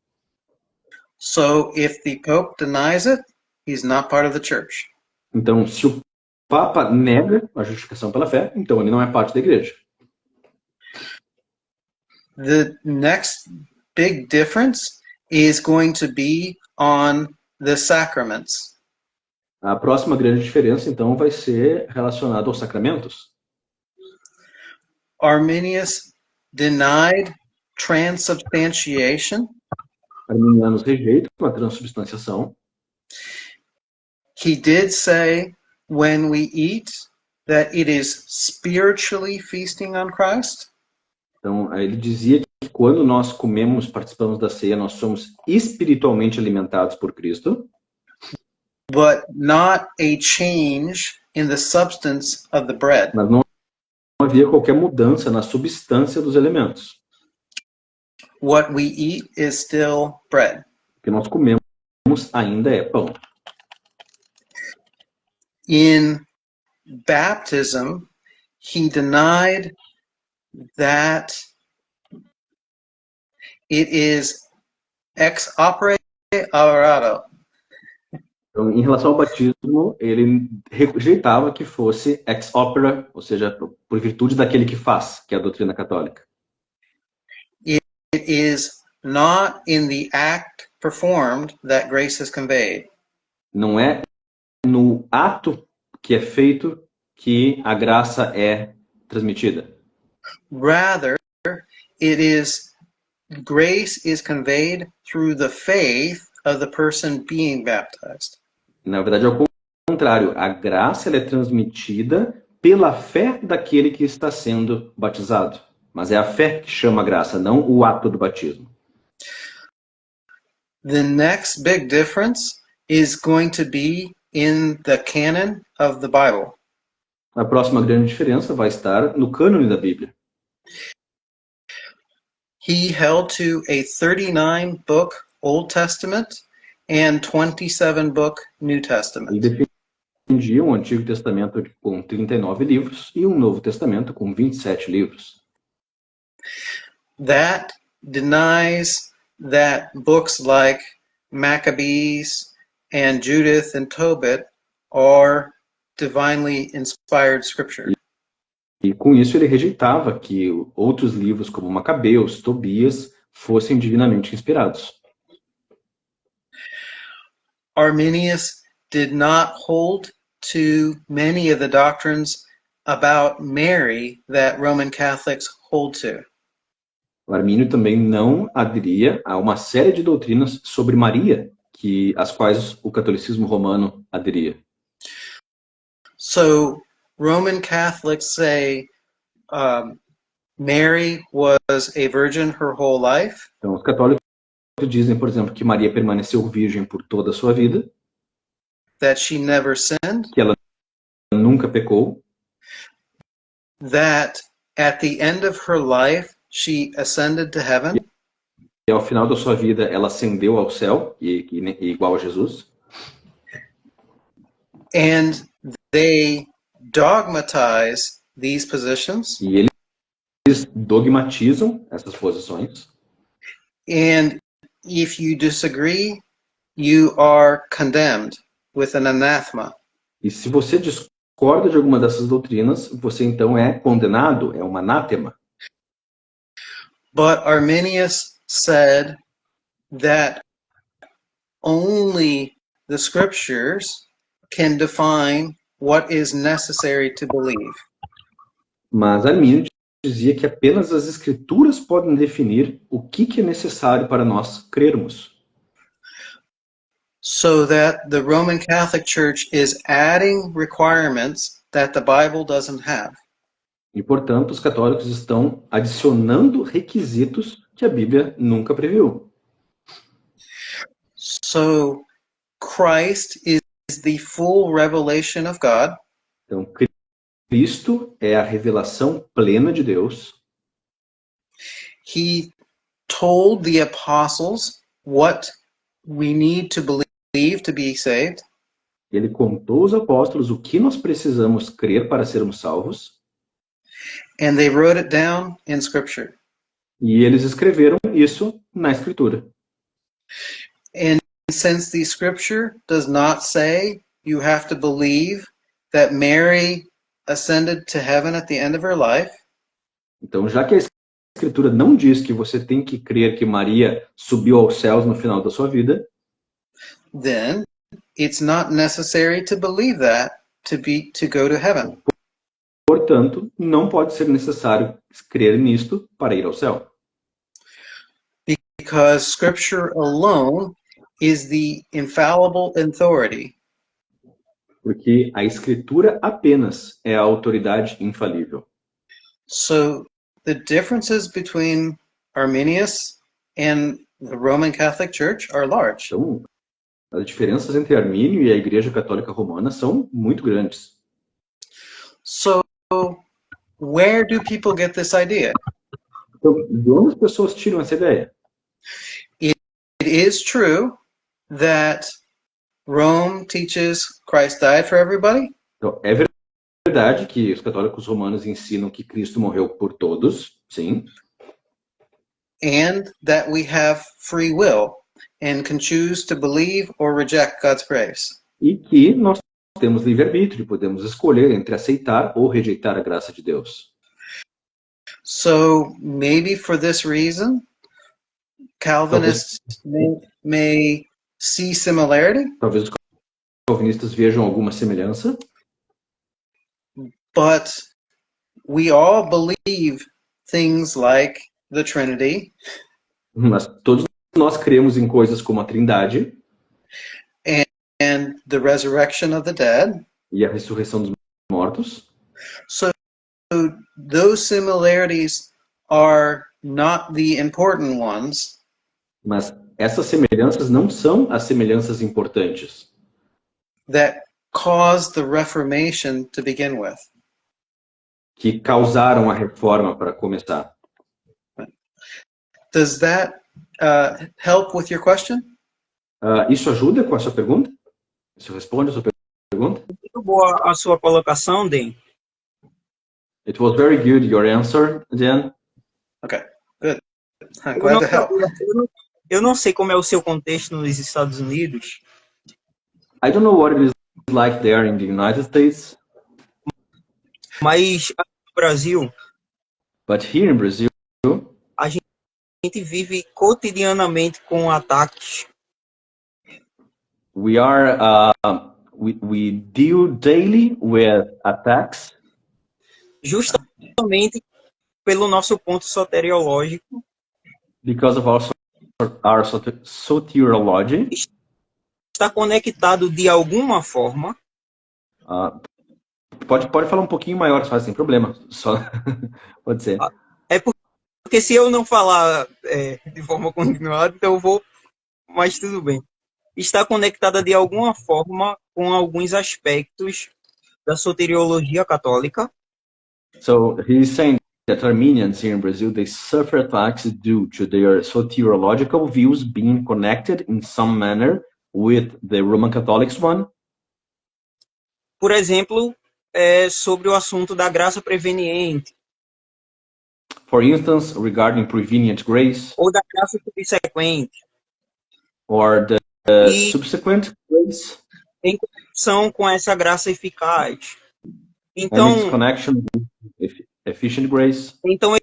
S4: So if the Pope denies it, he's not part of the church.
S3: Então, se o Papa nega a justificação pela fé, então ele não é parte da igreja.
S4: The next big difference is going to be on the sacraments.
S3: A próxima grande diferença, então, vai ser relacionada aos sacramentos.
S4: Arminius denied transubstantiation.
S3: Arminianos rejeitam a transubstanciação.
S4: He did say when we eat that it is spiritually feasting on Christ.
S3: Então, ele dizia que quando nós comemos, participamos da ceia, nós somos espiritualmente alimentados por Cristo,
S4: but not a change in the substance of the bread.
S3: mas não havia qualquer mudança na substância dos elementos.
S4: What we eat is still bread.
S3: O que nós comemos ainda é pão.
S4: In baptism, he denied that it is ex opere operato.
S3: Então, em relação ao batismo, ele rejeitava que fosse ex opere, ou seja, por virtude daquele que faz, que é a doutrina católica.
S4: It is not in the act performed that grace is conveyed.
S3: Não é no ato que é feito que a graça é transmitida.
S4: Rather, it is grace is conveyed through the faith of the person being baptized.
S3: Na verdade, é o contrário. A graça ela é transmitida pela fé daquele que está sendo batizado. Mas é a fé que chama a graça, não o ato do batismo.
S4: The next big difference is going to be in the canon of the Bible.
S3: A próxima grande diferença vai estar no cânone da Bíblia.
S4: He held to a 39-book Old Testament and 27-book New Testament.
S3: Ele defendia um Antigo Testamento com 39 livros e um Novo Testamento com 27 livros.
S4: That denies that books like Maccabees and Judith and Tobit are divinely inspired scripture.
S3: E com isso ele rejeitava que outros livros como Macabeus, Tobias, fossem divinamente inspirados.
S4: Arminius did not hold to many of the doctrines about Mary that Roman Catholics hold to.
S3: O Armínio também não aderia a uma série de doutrinas sobre Maria, às quais o catolicismo romano aderia.
S4: So Roman Catholics say Mary was a virgin her whole life.
S3: Então, os católicos dizem, por exemplo, que Maria permaneceu virgem por toda a sua vida,
S4: that she never sinned,
S3: que ela nunca pecou,
S4: that at the end of her life she ascended to heaven,
S3: e ao final da sua vida ela ascendeu ao céu, igual a Jesus.
S4: And they dogmatize these positions.
S3: E eles dogmatizam essas posições.
S4: And if you disagree, you are condemned with an anathema.
S3: E se você discorda de alguma dessas doutrinas, você então é condenado, é um anátema.
S4: But Arminius said that only the scriptures can define what is necessary to believe.
S3: Mas Armínio dizia que apenas as escrituras podem definir o que é necessário para nós crermos.
S4: So that the Roman Catholic Church is adding requirements that the Bible doesn't have.
S3: E, portanto, os católicos estão adicionando requisitos que a Bíblia nunca previu.
S4: So Christ is the full revelation of God.
S3: Então, Cristo é a revelação plena de Deus.
S4: He told the apostles what we need to believe to be saved.
S3: Ele contou aos apóstolos o que nós precisamos crer para sermos salvos.
S4: And they wrote it down in Scripture.
S3: E eles escreveram isso na Escritura.
S4: And since the Scripture does not say you have to believe that Mary ascended to heaven at the end of her life,
S3: Então, já que a Escritura não diz que você tem que crer que Maria subiu aos céus no final da sua vida,
S4: then it's not necessary to believe that to go to heaven.
S3: portanto, não pode ser necessário crer nisto para ir ao céu.
S4: Because Scripture alone is the infallible authority.
S3: Porque a Escritura apenas é a autoridade infalível.
S4: So the differences between Arminius and the Roman Catholic Church are large.
S3: Então, as diferenças entre Armínio e a Igreja Católica Romana são muito grandes.
S4: So where do people get this idea?
S3: Então, de onde as pessoas tiram essa ideia?
S4: It is true that Rome teaches Christ died for everybody,
S3: Então, é verdade que os católicos romanos ensinam que Cristo morreu por todos, sim,
S4: and that we have free will and can choose to believe or reject God's grace.
S3: e que nós temos livre-arbítrio, podemos escolher entre aceitar ou rejeitar a graça de Deus.
S4: So maybe for this reason, Calvinists may see similarity,
S3: Talvez os calvinistas vejam alguma semelhança,
S4: but we all believe things like the Trinity
S3: mas todos nós cremos em coisas como a Trindade
S4: and the resurrection of the dead.
S3: e a ressurreição dos mortos.
S4: So those similarities are not the important ones.
S3: Mas essas semelhanças não são as semelhanças importantes
S4: That caused the Reformation to begin with.
S3: que causaram a reforma para começar.
S4: Does that help with your question?
S3: Isso ajuda com a sua pergunta? Isso responde a sua pergunta?
S2: Muito boa a sua colocação, Den.
S3: It was very good, your answer, Dan.
S4: Okay, good. I'm glad to help.
S2: Eu não sei como é o seu contexto nos Estados Unidos,
S3: I don't know what it is like there in the United States,
S2: mas aqui no Brasil,
S3: but here in Brazil,
S2: a gente vive cotidianamente com ataques.
S3: we deal daily with attacks
S2: Justamente pelo nosso ponto soteriológico,
S3: because of our soteriology.
S2: está conectado de alguma forma
S3: Pode falar um pouquinho maior, só sem problema. Só pode ser.
S2: É porque se eu não falar de forma continuada, então eu vou, mas tudo bem. Está conectada de alguma forma com alguns aspectos da soteriologia católica.
S3: So he's saying that Armenians here in Brazil, they suffer attacks due to their soteriological views being connected in some manner with the Roman Catholics one.
S2: Por exemplo, sobre o assunto da graça preveniente.
S3: For instance, regarding prevenient grace
S2: Ou da graça subsequente.
S3: or the subsequent grace.
S2: Em conexão com essa graça eficaz.
S3: And its
S2: Então,
S3: connection with efficient grace.
S2: então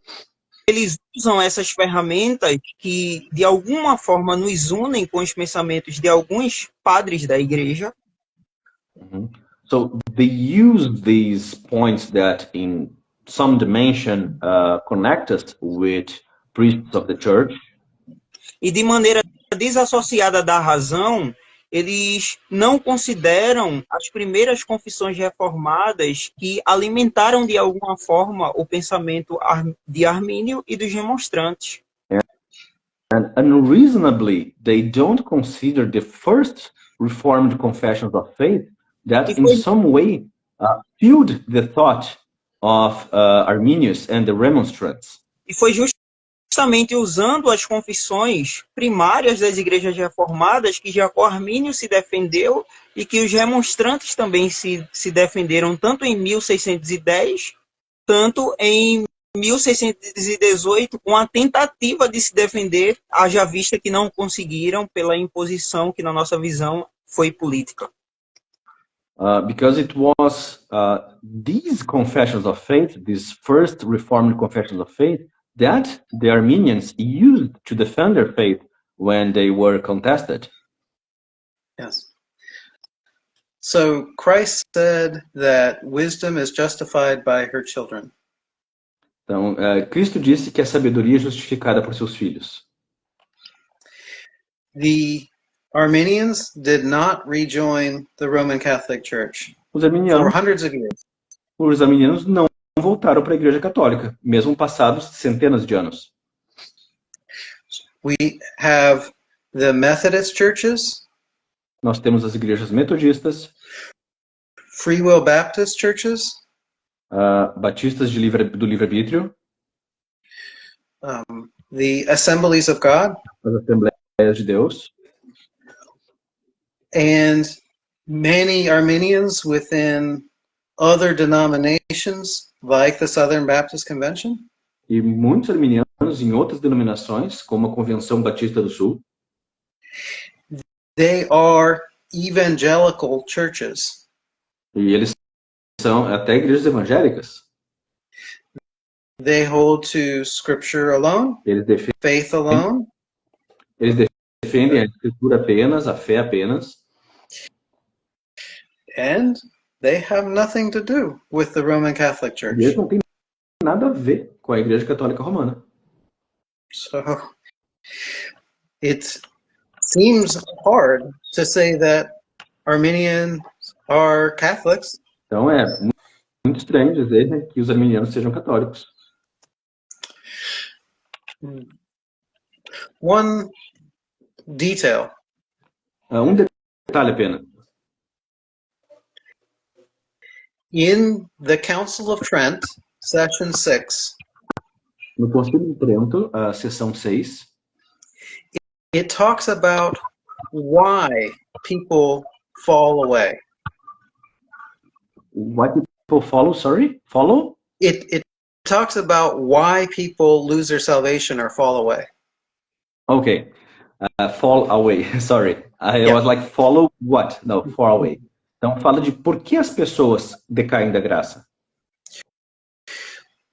S2: eles usam essas ferramentas que, de alguma forma, nos unem com os pensamentos de alguns padres da igreja.
S3: So they use these points that in some dimension connect us with priests of the church.
S2: E de maneira desassociada da razão, eles não consideram as primeiras confissões reformadas que alimentaram de alguma forma o pensamento de Armínio e dos remonstrantes.
S3: And unreasonably, they don't consider the first Reformed confessions of faith that in some way fueled the thought of Arminius and the Remonstrants.
S2: E foi justamente usando as confissões primárias das igrejas reformadas que Jacó Armínio se defendeu e que os remonstrantes também se defenderam, tanto em 1610, tanto em 1618, com a tentativa de se defender, haja vista que não conseguiram pela imposição que, na nossa visão, foi política.
S3: Because it was these confessions of faith, these first Reformed confessions of faith, that the Armenians used to defend their faith when they were contested.
S4: Yes. So Christ said that wisdom is justified by her children.
S3: Então, Cristo disse que a sabedoria é justificada por seus filhos.
S4: The Armenians did not rejoin the Roman Catholic Church
S3: Os
S4: for
S3: arminianos,
S4: hundreds of years.
S3: os arminianos não voltaram para a Igreja Católica, mesmo passados centenas de anos.
S4: We have the Methodist churches,
S3: Nós temos as igrejas metodistas,
S4: Free Will Baptist churches,
S3: batistas do livre-arbítrio,
S4: the Assemblies of God,
S3: as Assembleias de Deus,
S4: and many Armenians within other denominations like the Southern Baptist Convention.
S3: e muitos arminianos em outras denominações, como a Convenção Batista do Sul.
S4: They are evangelical churches.
S3: E eles são até igrejas evangélicas.
S4: They hold to Scripture alone,
S3: Eles
S4: faith alone,
S3: defendem a escritura apenas, a fé apenas,
S4: and they have nothing to do with the Roman Catholic
S3: e eles
S4: Church.
S3: não têm nada a ver com a Igreja Católica Romana.
S4: So it seems hard to say that Armenians are Catholics.
S3: Então é muito estranho dizer, né, que os arminianos sejam católicos.
S4: One detail.
S3: Um detalhe apenas.
S4: In the Council of Trent, Session 6,
S3: No Concílio de Trento, a seção 6,
S4: it talks about why people fall away.
S3: Why people follow, sorry? Follow?
S4: It talks about why people lose their salvation or fall away.
S3: Okay. Fall away, sorry. I
S4: Yeah.
S3: was like, follow what? No, fall away. Então fala de por que as pessoas decaem da graça.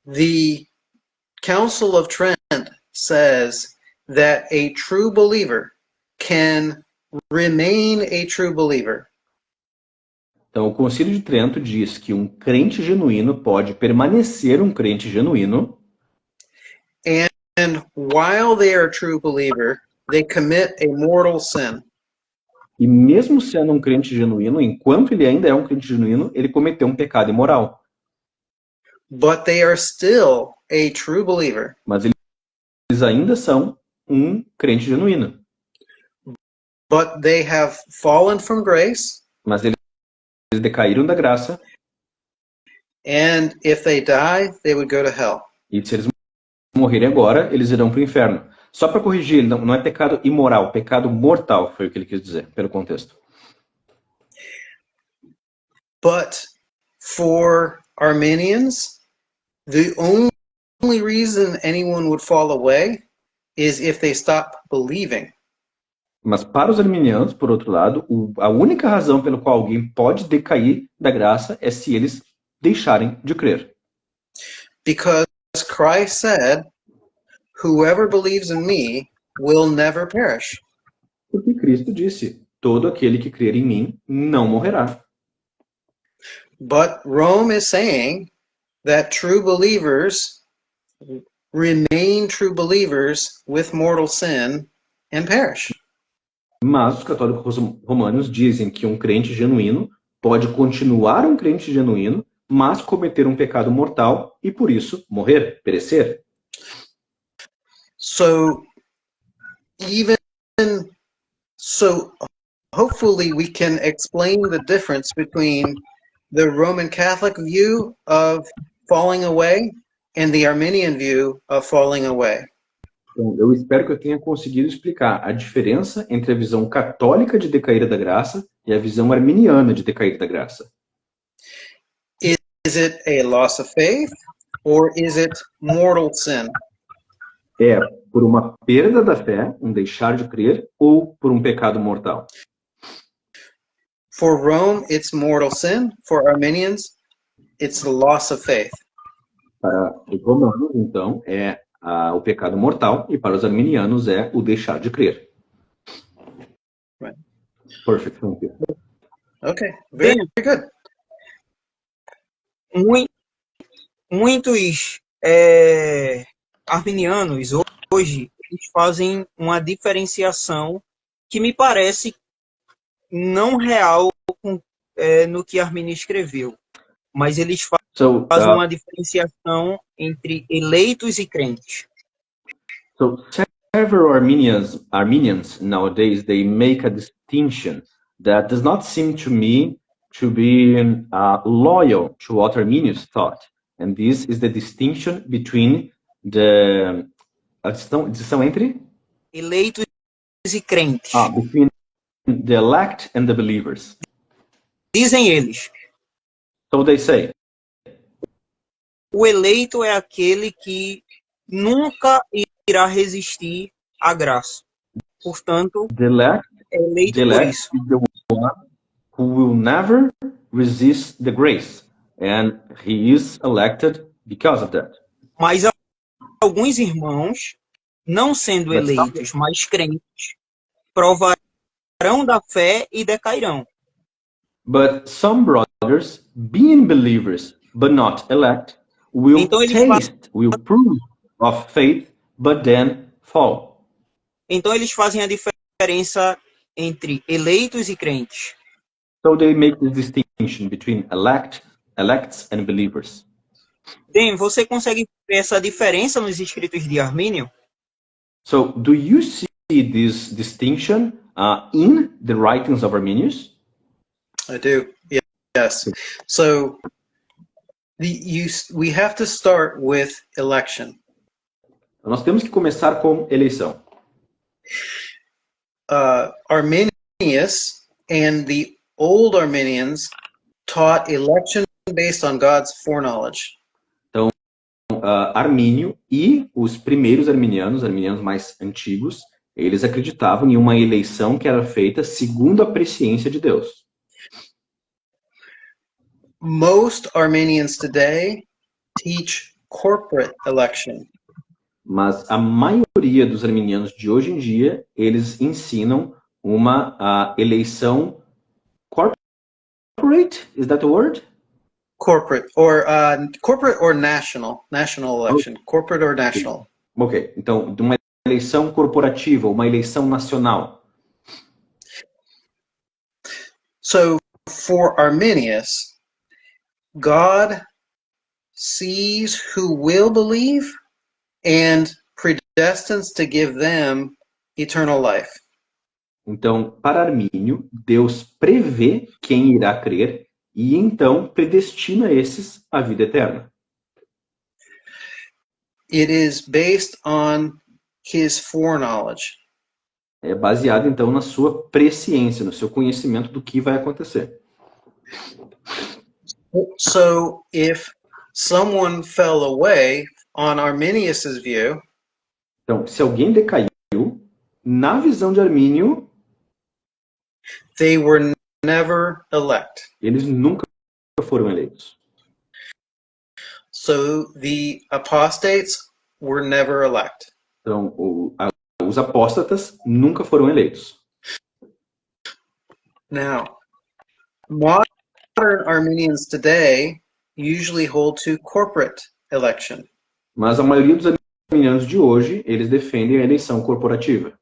S4: The Council of Trent says that a true believer can remain a true believer.
S3: Então o Concílio de Trento diz que um crente genuíno pode permanecer um crente genuíno
S4: And while they are a true believer, they commit a mortal sin.
S3: e mesmo sendo um crente genuíno, enquanto ele ainda é um crente genuíno, ele cometeu um pecado imoral.
S4: But they are still a true believer.
S3: Mas eles ainda são um crente genuíno.
S4: But they have fallen from grace,
S3: Mas eles decaíram da graça
S4: and if they die, they would go to hell.
S3: e se eles morrerem agora, eles irão para o inferno. Só para corrigir, não é pecado imoral, pecado mortal, foi o que ele quis dizer, pelo contexto.
S4: But for Armenians, the only reason anyone would fall away is if they stop believing.
S3: Mas para os arminianos, por outro lado, a única razão pela qual alguém pode decair da graça é se eles deixarem de crer.
S4: Because Christ said, whoever believes in me will never perish.
S3: Porque Cristo disse, todo aquele que crer em mim não morrerá.
S4: But Rome is saying that true believers remain true believers with mortal sin and perish.
S3: Mas os católicos romanos dizem que um crente genuíno pode continuar um crente genuíno, mas cometer um pecado mortal e por isso morrer, perecer.
S4: So even so, hopefully we can explain the difference between the Roman Catholic view of falling away and the Arminian view of falling away.
S3: Então, eu espero que eu tenha conseguido explicar a diferença entre a visão católica de decair da graça e a visão arminiana de decair da graça.
S4: Is it a loss of faith or is it mortal sin?
S3: É por uma perda da fé, um deixar de crer, ou por um pecado mortal?
S4: For Rome, it's mortal sin. For Arminians, it's the loss of faith.
S3: Para os romanos, então, é o pecado mortal, e para os arminianos é o deixar de crer.
S4: Right.
S3: Perfect, thank you.
S4: Okay, very good.
S2: Muitos arminianos hoje eles fazem uma diferenciação que me parece não real no que Arminio escreveu, mas eles fazem uma diferenciação entre eleitos e crentes.
S3: So several Arminians nowadays, they make a distinction that does not seem to me to be loyal to what Arminius taught. And this is the distinction between a distinção entre?
S2: Eleitos e crentes.
S3: Between the elect and the believers.
S2: Dizem eles.
S3: So they say.
S2: O eleito é aquele que nunca irá resistir à graça. Portanto,
S3: the elect,
S2: é eleito por isso.
S3: Is the one who will never resist the grace. And he is elected because of that.
S2: Mas alguns irmãos, não sendo eleitos, mas crentes, provarão da fé e decairão.
S3: But some brothers, being believers but not elect, will
S2: então,
S3: will prove of faith, but then fall.
S2: Então eles fazem a diferença entre eleitos e crentes.
S3: So they make the distinction between elects and believers.
S2: Bem, você consegue ver essa diferença nos escritos de Armínio?
S3: So do you see this distinction in the writings Arminius?
S4: I do. Yes. So we have to start with election.
S3: Nós temos que começar com eleição.
S4: Arminius and the old Arminians taught election based on God's foreknowledge.
S3: Então, Armínio e os primeiros arminianos mais antigos, eles acreditavam em uma eleição que era feita segundo a presciência de Deus.
S4: Most Arminians today teach corporate election.
S3: Mas a maioria dos arminianos de hoje em dia, eles ensinam uma eleição corporate, is that the word?
S4: Corporate or national election, corporate or national.
S3: Ok, então de uma eleição corporativa, uma eleição nacional.
S4: So for Arminius, God sees who will believe and predestines to give them eternal life.
S3: Então, para Armínio, Deus prevê quem irá crer e então predestina esses à vida eterna.
S4: It is based on his foreknowledge.
S3: É baseado então na sua presciência, no seu conhecimento do que vai acontecer.
S4: So if someone fell away on Arminius's view,
S3: então, se alguém decaiu, na visão de Armínio,
S4: they were never elect.
S3: Eles nunca foram eleitos.
S4: So the apostates were never elect.
S3: Então, os apóstatas nunca foram eleitos.
S4: Now, modern Arminians today usually hold to corporate election.
S3: Mas a maioria dos arminianos de hoje, eles defendem a eleição corporativa.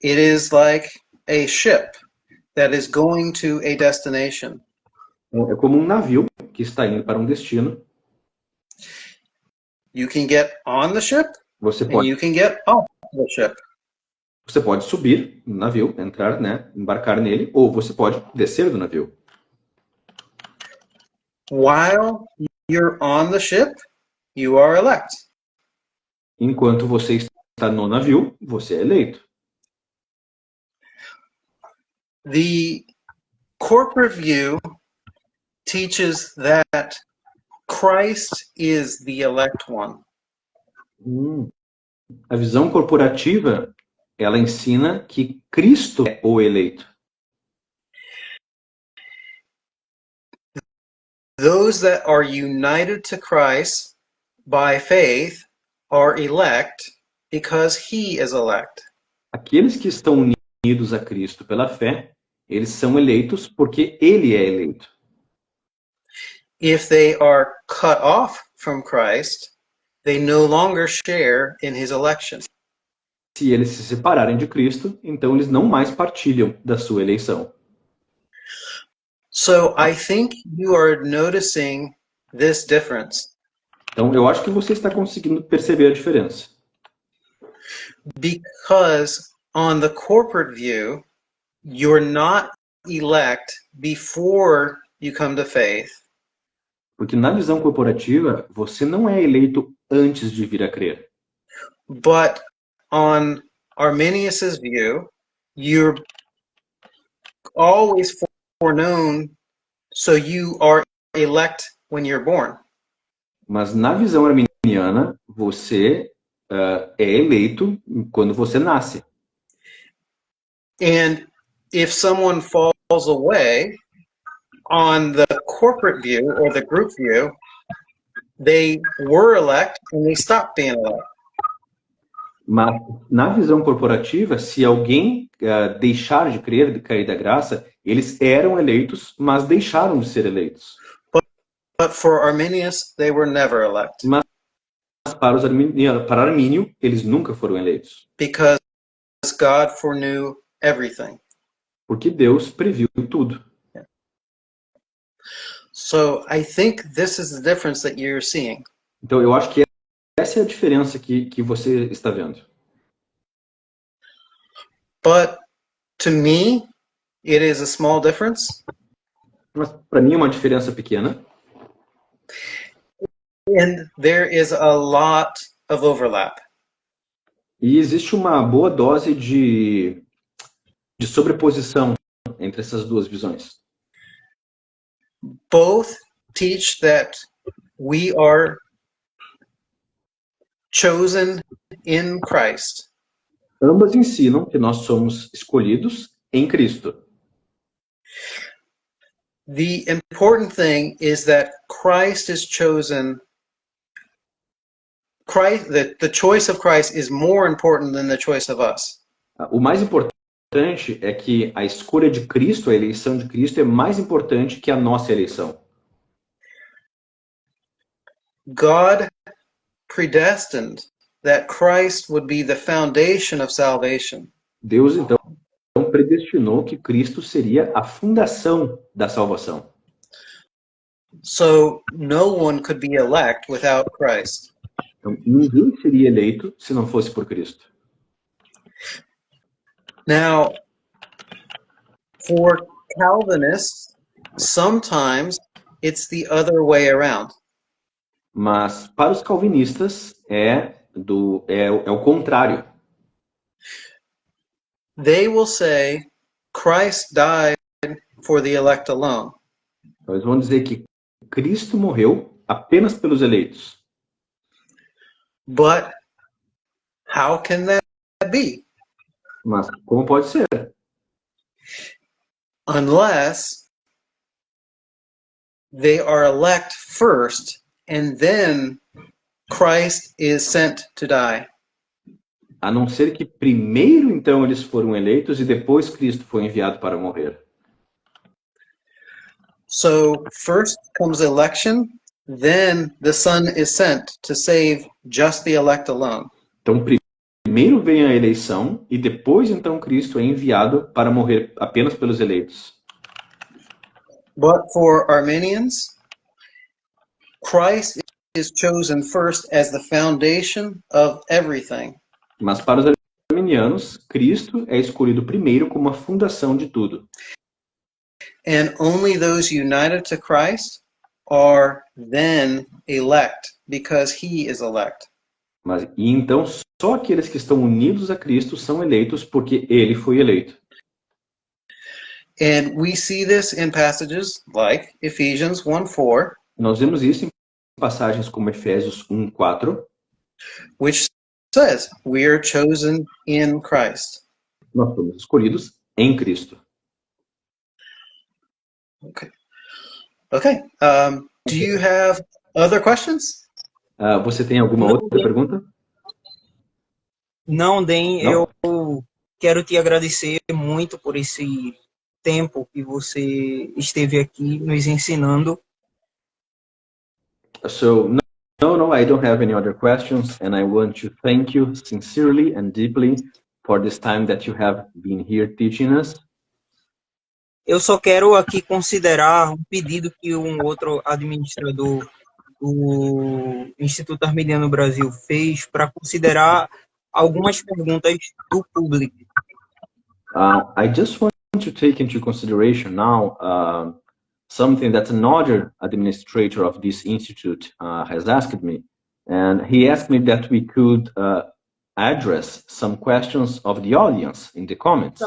S4: It is like a ship that is going to a destination.
S3: É como um navio que está indo para um destino.
S4: You can get on the ship
S3: Você
S4: and
S3: pode
S4: you can get off. the ship.
S3: Você pode subir no navio, entrar, né, embarcar nele, ou você pode descer do navio.
S4: While you're on the ship, you are elect.
S3: Enquanto você está no navio, você é eleito.
S4: The corporate view teaches that Christ is the elect one.
S3: A visão corporativa, ela ensina que Cristo é o eleito.
S4: Those that are united to Christ by faith are elect because he is elect.
S3: Aqueles que estão unidos a Cristo pela fé, eles são eleitos porque ele é eleito.
S4: If they are cut off from Christ, they no longer share in his election.
S3: Se eles se separarem de Cristo, então eles não mais partilham da sua eleição.
S4: So I think you are noticing this difference
S3: Então, eu acho que você está conseguindo perceber a diferença.
S4: because on the corporate view, you're not elect before you come to faith,
S3: Porque na visão corporativa, você não é eleito antes de vir a crer.
S4: but on Arminius's view, you're always foreknown, so you are elect when you're born.
S3: Mas na visão arminiana, você é eleito quando você nasce.
S4: And if someone falls away on the corporate view or the group view, they were elect and they stopped being elect.
S3: Mas na visão corporativa, se alguém deixar de crer, de cair da graça, eles eram eleitos, mas deixaram de ser eleitos.
S4: But for Arminius, they were never elect
S3: Mas para Armínio, eles nunca foram eleitos.
S4: because God foreknew everything.
S3: Porque Deus previu tudo.
S4: So I think this is the difference that you're seeing.
S3: Então, eu acho que essa é a diferença que você está vendo.
S4: But to me, it is a small difference.
S3: Mas para mim é uma diferença pequena.
S4: And there is a lot of overlap.
S3: E existe uma boa dose de sobreposição entre essas duas visões.
S4: Both teach that we are chosen in Christ.
S3: Ambas ensinam que nós somos escolhidos em Cristo.
S4: The important thing is that Christ is chosen. The choice of Christ is more important than the choice of us.
S3: O mais importante é que a escolha de Cristo, a eleição de Cristo, é mais importante que a nossa eleição.
S4: God predestined that Christ would be the foundation of salvation.
S3: Deus, então, predestinou que Cristo seria a fundação da salvação.
S4: So no one could be elect without Christ.
S3: Então, ninguém seria eleito se não fosse por Cristo.
S4: Now, for Calvinists, sometimes it's the other way around.
S3: Mas para os calvinistas é o contrário.
S4: They will say Christ died for the elect alone.
S3: Então, eles vão dizer que Cristo morreu apenas pelos eleitos.
S4: But how can that be?
S3: Mas como pode ser?
S4: Unless they are elect first and then Christ is sent to die.
S3: A não ser que primeiro, então, eles foram eleitos e depois Cristo foi enviado para morrer.
S4: So first comes election, then the Son is sent to save just the elect alone.
S3: Então, primeiro vem a eleição e depois, então, Cristo é enviado para morrer apenas pelos eleitos.
S4: But for Arminians, Christ is chosen first as the foundation of everything.
S3: Mas para os arminianos, Cristo é escolhido primeiro como a fundação de tudo.
S4: And only those united to Christ are then elect because he is elect.
S3: E então só aqueles que estão unidos a Cristo são eleitos porque ele foi eleito.
S4: And we see this in passages like Ephesians 1:4,
S3: Nós vemos isso em passagens como Efésios 1:4.
S4: which says we are chosen in Christ.
S3: Nós somos escolhidos em Cristo.
S4: Okay. Do you have other questions?
S3: Você tem alguma outra pergunta?
S2: Não, Den,
S3: Não?
S2: eu quero te agradecer muito por esse tempo que você esteve aqui nos ensinando.
S3: So, no, I don't have any other questions, and I want to thank you sincerely and deeply for this time that you have been here teaching us.
S2: Eu só quero aqui considerar um pedido que um outro administrador do Instituto Arminiano Brasil fez para considerar algumas perguntas do público.
S3: I just want to take into consideration now something that another administrator of this institute has asked me, and he asked me that we could address some questions of the audience in the comments.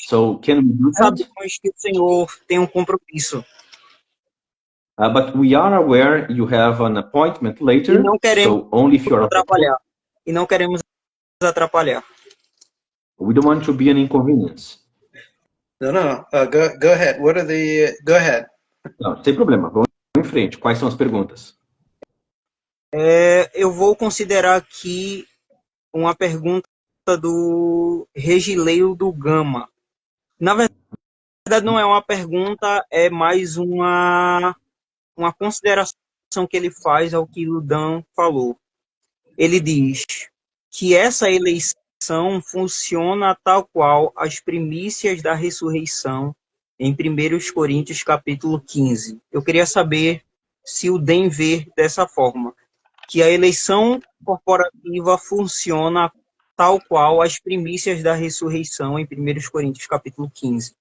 S3: So can we do that?
S2: Sabemos que o senhor tem um compromisso.
S3: But we are aware you have an appointment later,
S2: E não queremos
S3: so only if you're
S2: atrapalhar. E não queremos atrapalhar.
S3: We don't want to be an inconvenience.
S4: No. Go ahead. Go ahead.
S3: Não, sem problema. Vamos em frente. Quais são as perguntas?
S2: Eu vou considerar aqui uma pergunta do Regileio do Gama. Na verdade, não é uma pergunta, é mais uma consideração que ele faz ao que o Dan falou. Ele diz que essa eleição funciona tal qual as primícias da ressurreição em 1 Coríntios capítulo 15. Eu queria saber se o Dan vê dessa forma, que a eleição corporativa funciona tal qual as primícias da ressurreição em 1 Coríntios capítulo 15.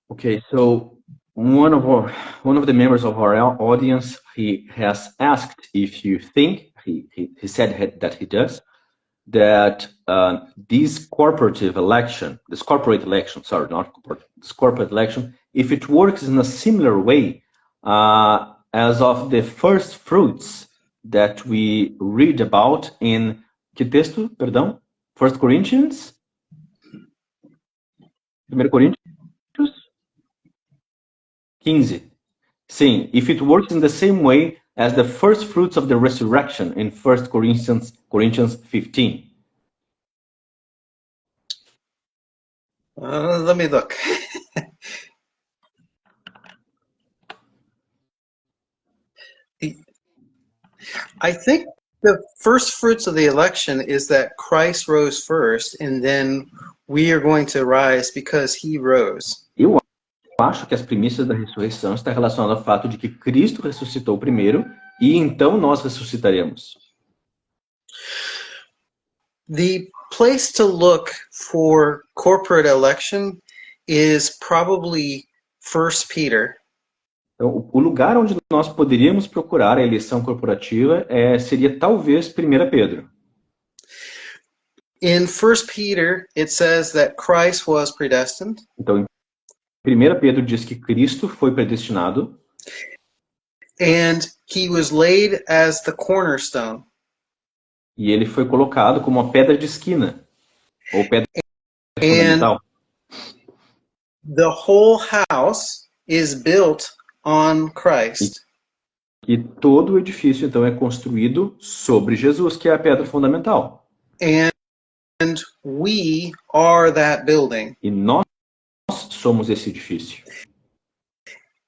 S3: Okay, so one of the members of our audience, he has asked if you think, he said that he does, that this corporate election, if it works in a similar way as of the first fruits that we read about in, que texto, perdão? 1 Corinthians? 1 Coríntios 15. Sim, if it works in the same way as the first fruits of the resurrection in 1 Corinthians 15.
S4: Let me look. I think the first fruits of the election is that Christ rose first, and then we are going to rise because he rose.
S3: Eu acho que as primícias da ressurreição está relacionada ao fato de que Cristo ressuscitou primeiro e então nós ressuscitaremos.
S4: The place to look for corporate election is probably 1 Peter.
S3: Então, o lugar onde nós poderíamos procurar a eleição corporativa seria talvez 1 Pedro.
S4: In 1 Peter, it says that Christ was predestined.
S3: Então, em 1 Pedro diz que Cristo foi predestinado.
S4: And he was laid as the cornerstone.
S3: E ele foi colocado como uma pedra de esquina, ou pedra fundamental.
S4: The whole house is built on Christ.
S3: E todo o edifício, então, é construído sobre Jesus, que é a pedra fundamental.
S4: And we are that building.
S3: E nós somos esse edifício.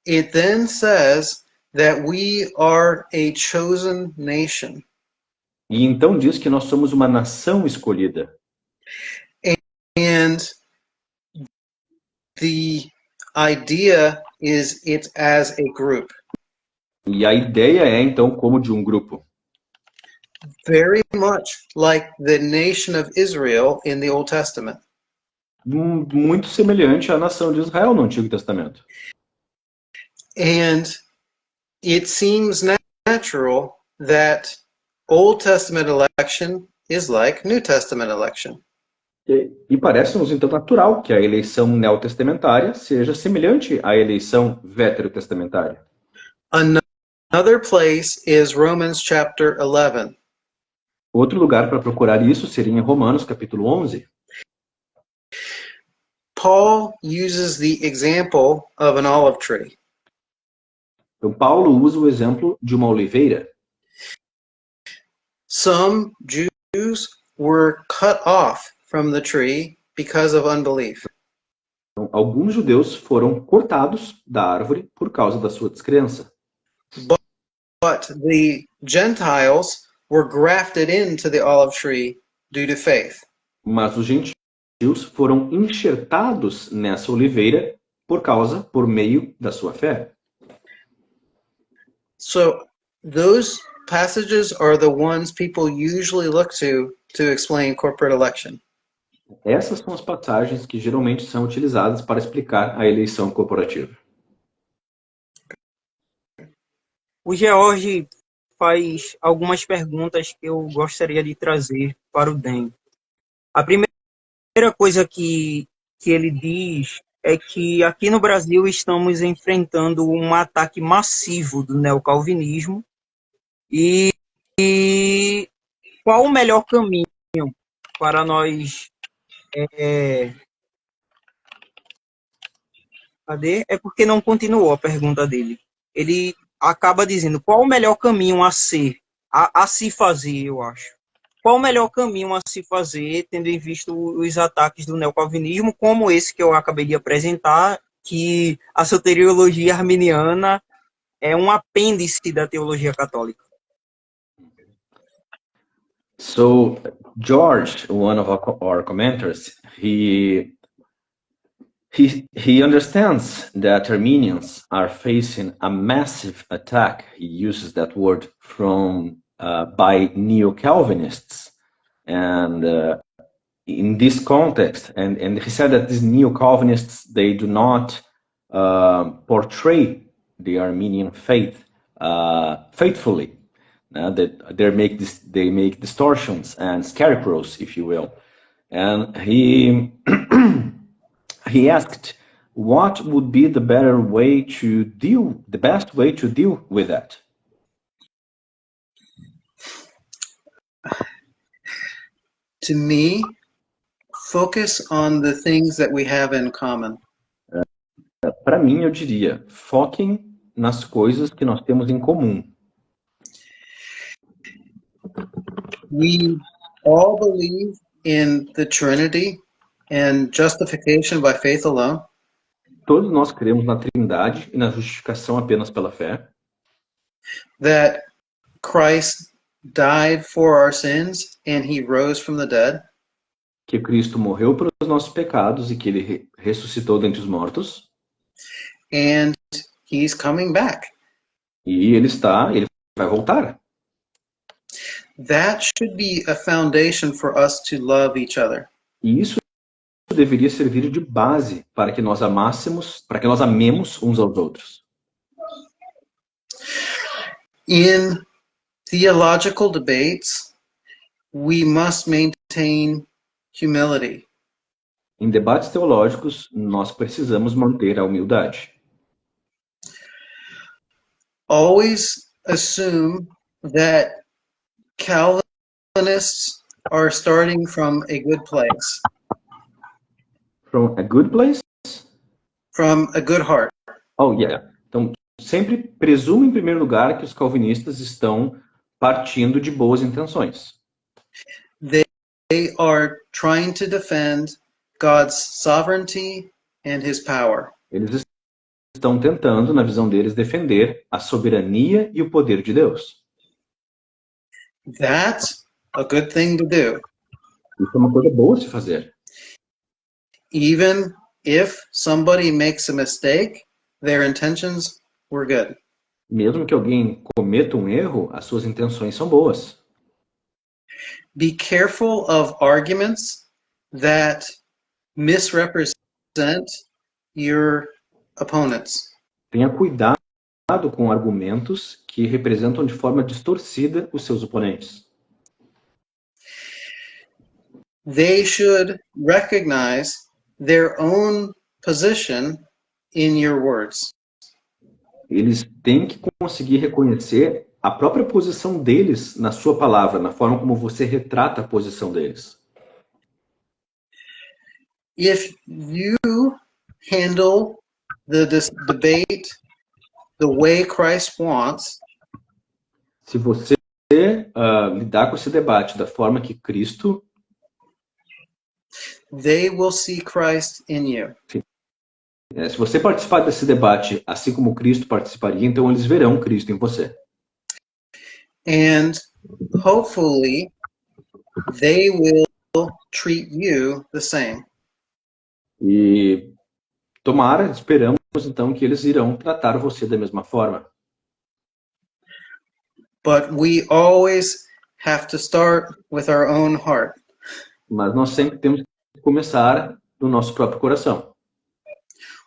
S4: It then says that we are a chosen nation.
S3: E então diz que nós somos uma nação escolhida.
S4: And the idea is it as a group.
S3: E a ideia é, então, como de um grupo.
S4: very much like the nation of Israel in the Old Testament.
S3: Muito semelhante à nação de Israel no Antigo Testamento.
S4: And it seems natural that Old Testament election is like New Testament election.
S3: E parece-nos, então, natural que a eleição neotestamentária seja semelhante à eleição veterotestamentária.
S4: Another place is Romans chapter 11.
S3: Outro lugar para procurar isso seria em Romanos, capítulo 11.
S4: Paul uses the example of an olive tree.
S3: Então, Paulo usa o exemplo de uma oliveira.
S4: Some Jews were cut off from the tree because of unbelief.
S3: Então, alguns judeus foram cortados da árvore por causa da sua descrença.
S4: But the Gentiles were grafted into the olive tree due to faith.
S3: Mas os gentios foram enxertados nessa oliveira por meio da sua fé.
S4: So those passages are the ones people usually look to explain corporate election.
S3: Essas são as passagens que geralmente são utilizadas para explicar a eleição corporativa.
S2: O George faz algumas perguntas que eu gostaria de trazer para o Dan. A primeira coisa que ele diz é que aqui no Brasil estamos enfrentando um ataque massivo do neocalvinismo e qual o melhor caminho para nós... Cadê? É porque não continuou a pergunta dele. Ele acaba dizendo qual o melhor caminho a se fazer, eu acho. Qual o melhor caminho a se fazer, tendo em vista os ataques do neocalvinismo, como esse que eu acabei de apresentar, que a soteriologia arminiana é um apêndice da teologia católica.
S3: So, George, one of our commenters, he understands that Armenians are facing a massive attack. He uses that word by neo-Calvinists, and in this context, and he said that these neo-Calvinists, they do not portray the Armenian faith faithfully. That they make distortions and scarecrows, if you will, and he he asked what would be the best way to deal with that.
S4: To me, focus on the things that we have in common.
S3: Para mim, eu diria, foquem nas coisas que nós temos em comum.
S4: We all believe in the Trinity and justification by faith alone.
S3: Todos nós cremos na Trindade e na justificação apenas pela fé.
S4: That Christ died for our sins and he rose from the dead.
S3: Que Cristo morreu pelos nossos pecados e que ele ressuscitou dentre os mortos.
S4: And he's coming back.
S3: E ele vai voltar.
S4: That should be a foundation for us to love each other.
S3: E isso deveria servir de base para que nós amemos uns aos outros.
S4: In theological debates, we must maintain humility.
S3: Em debates teológicos, nós precisamos manter a humildade.
S4: Always assume that Calvinists are starting from a good place.
S3: From a good place?
S4: From a good heart.
S3: Oh, yeah. Então, sempre presumo em primeiro lugar que os calvinistas estão partindo de boas intenções.
S4: They are trying to defend God's sovereignty and his power.
S3: Eles estão tentando, na visão deles, defender a soberania e o poder de Deus.
S4: That's a good thing to do.
S3: Isso é uma coisa boa de se fazer.
S4: Even if somebody makes a mistake, their intentions were good.
S3: Mesmo que alguém cometa um erro, as suas intenções são boas.
S4: be careful of arguments that misrepresent your opponents.
S3: Tenha cuidado com argumentos que representam de forma distorcida os seus oponentes.
S4: They should recognize their own position in your words.
S3: Eles têm que conseguir reconhecer a própria posição deles na sua palavra, na forma como você retrata a posição deles.
S4: If you handle the debate the way Christ wants,
S3: Se você lidar com esse debate da forma que Cristo,
S4: they will see Christ in you.
S3: se você participar desse debate assim como Cristo participaria, então eles verão Cristo em você.
S4: And hopefully they will treat you the same.
S3: E tomara, esperamos então que eles irão tratar você da mesma forma.
S4: But we always have to start with our own heart.
S3: Mas nós sempre temos que começar do nosso próprio coração.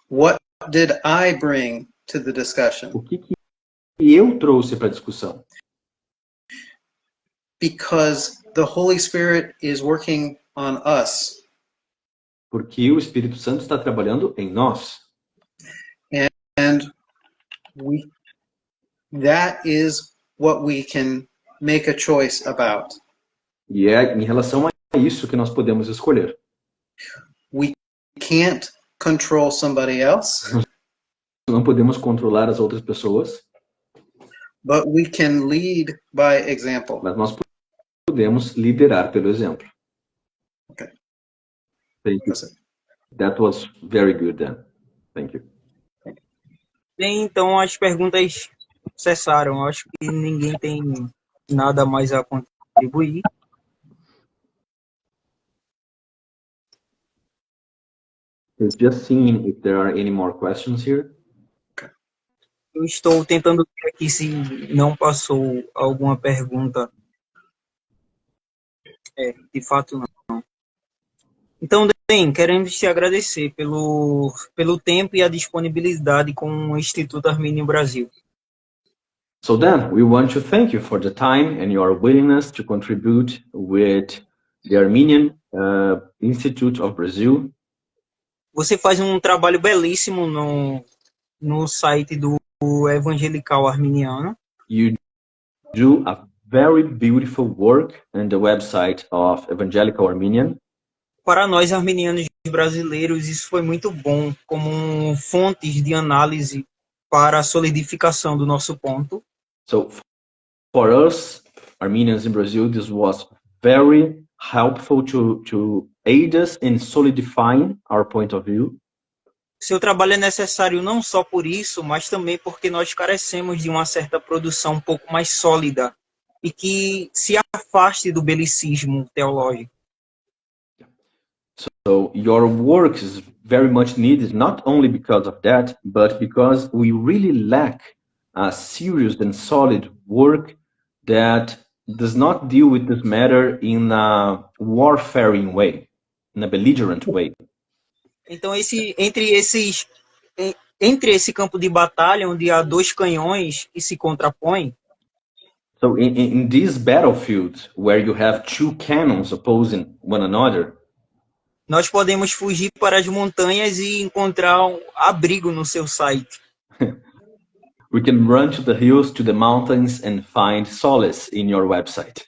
S4: What did I bring to the discussion?
S3: O que eu trouxe para a discussão?
S4: Because the Holy Spirit is working on us.
S3: Porque o Espírito Santo está trabalhando em nós.
S4: And that is what we can make a choice about.
S3: E é em relação a isso que nós podemos escolher.
S4: We can't control somebody else,
S3: Não podemos controlar as outras pessoas,
S4: but we can lead by example.
S3: mas nós podemos liderar pelo exemplo.
S4: Okay.
S3: Thank you.
S4: That's it.
S3: That was very good, Dan. Thank you.
S2: Bem, então as perguntas cessaram. Acho que ninguém tem nada mais a contribuir.
S3: Just seeing if there are any more questions here.
S2: Eu estou tentando ver aqui se não passou alguma pergunta. De fato não. Então, bem, queremos te agradecer pelo tempo e a disponibilidade com o Instituto Armênio Brasil.
S3: So Dan, we want to thank you for the time and your willingness to contribute with the Armenian Institute of Brazil.
S2: Você faz um trabalho belíssimo no site do Evangelical Arminiano.
S3: You do a very beautiful work on the website of Evangelical Armenian.
S2: Para nós arminianos brasileiros, isso foi muito bom como fontes de análise para a solidificação do nosso ponto.
S3: So for us, Armenians in Brazil, this was very helpful to aid us in solidifying our point of view.
S2: Seu trabalho é necessário não só por isso, mas também porque nós carecemos de uma certa produção um pouco mais sólida e que se afaste do belicismo teológico.
S3: So your work is very much needed, not only because of that, but because we really lack a serious and solid work that does not deal with this matter in a warfaring way, in a belligerent way.
S2: Então, entre esse campo de batalha, onde há dois canhões que se contrapõem,
S3: So in this battlefield, where you have two cannons opposing one another,
S2: nós podemos fugir para as montanhas e encontrar um abrigo no seu site.
S3: we can run to the hills, to the mountains, and find solace in your website.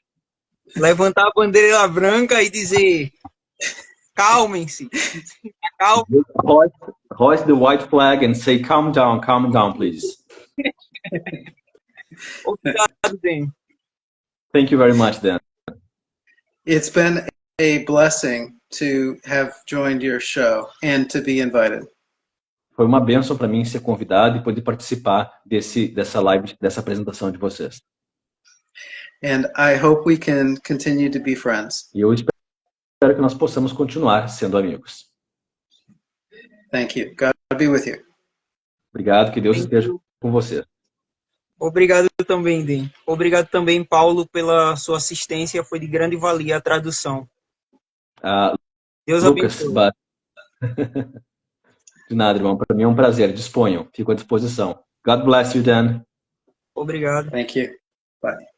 S2: Levantar a bandeira branca e dizer: calmem-se.
S3: Hoist the white flag and say, calm down, please.
S2: Obrigado, Ben.
S3: Thank you very much, Dan.
S4: It's been a blessing to have joined your show and to be invited.
S3: Foi uma bênção para mim ser convidado e poder participar dessa live, dessa apresentação de vocês.
S4: And I hope we can continue to be friends.
S3: E eu espero que nós possamos continuar sendo amigos.
S4: Thank you. God be with you.
S3: Obrigado, que Deus esteja com você.
S2: Obrigado também, Den. Obrigado também, Paulo, pela sua assistência. Foi de grande valia a tradução. Deus
S3: Lucas,
S2: abençoe.
S3: de nada, irmão. Para mim é um prazer. Disponham. Fico à disposição. God bless you, Dan.
S2: Obrigado.
S4: Thank you. Bye.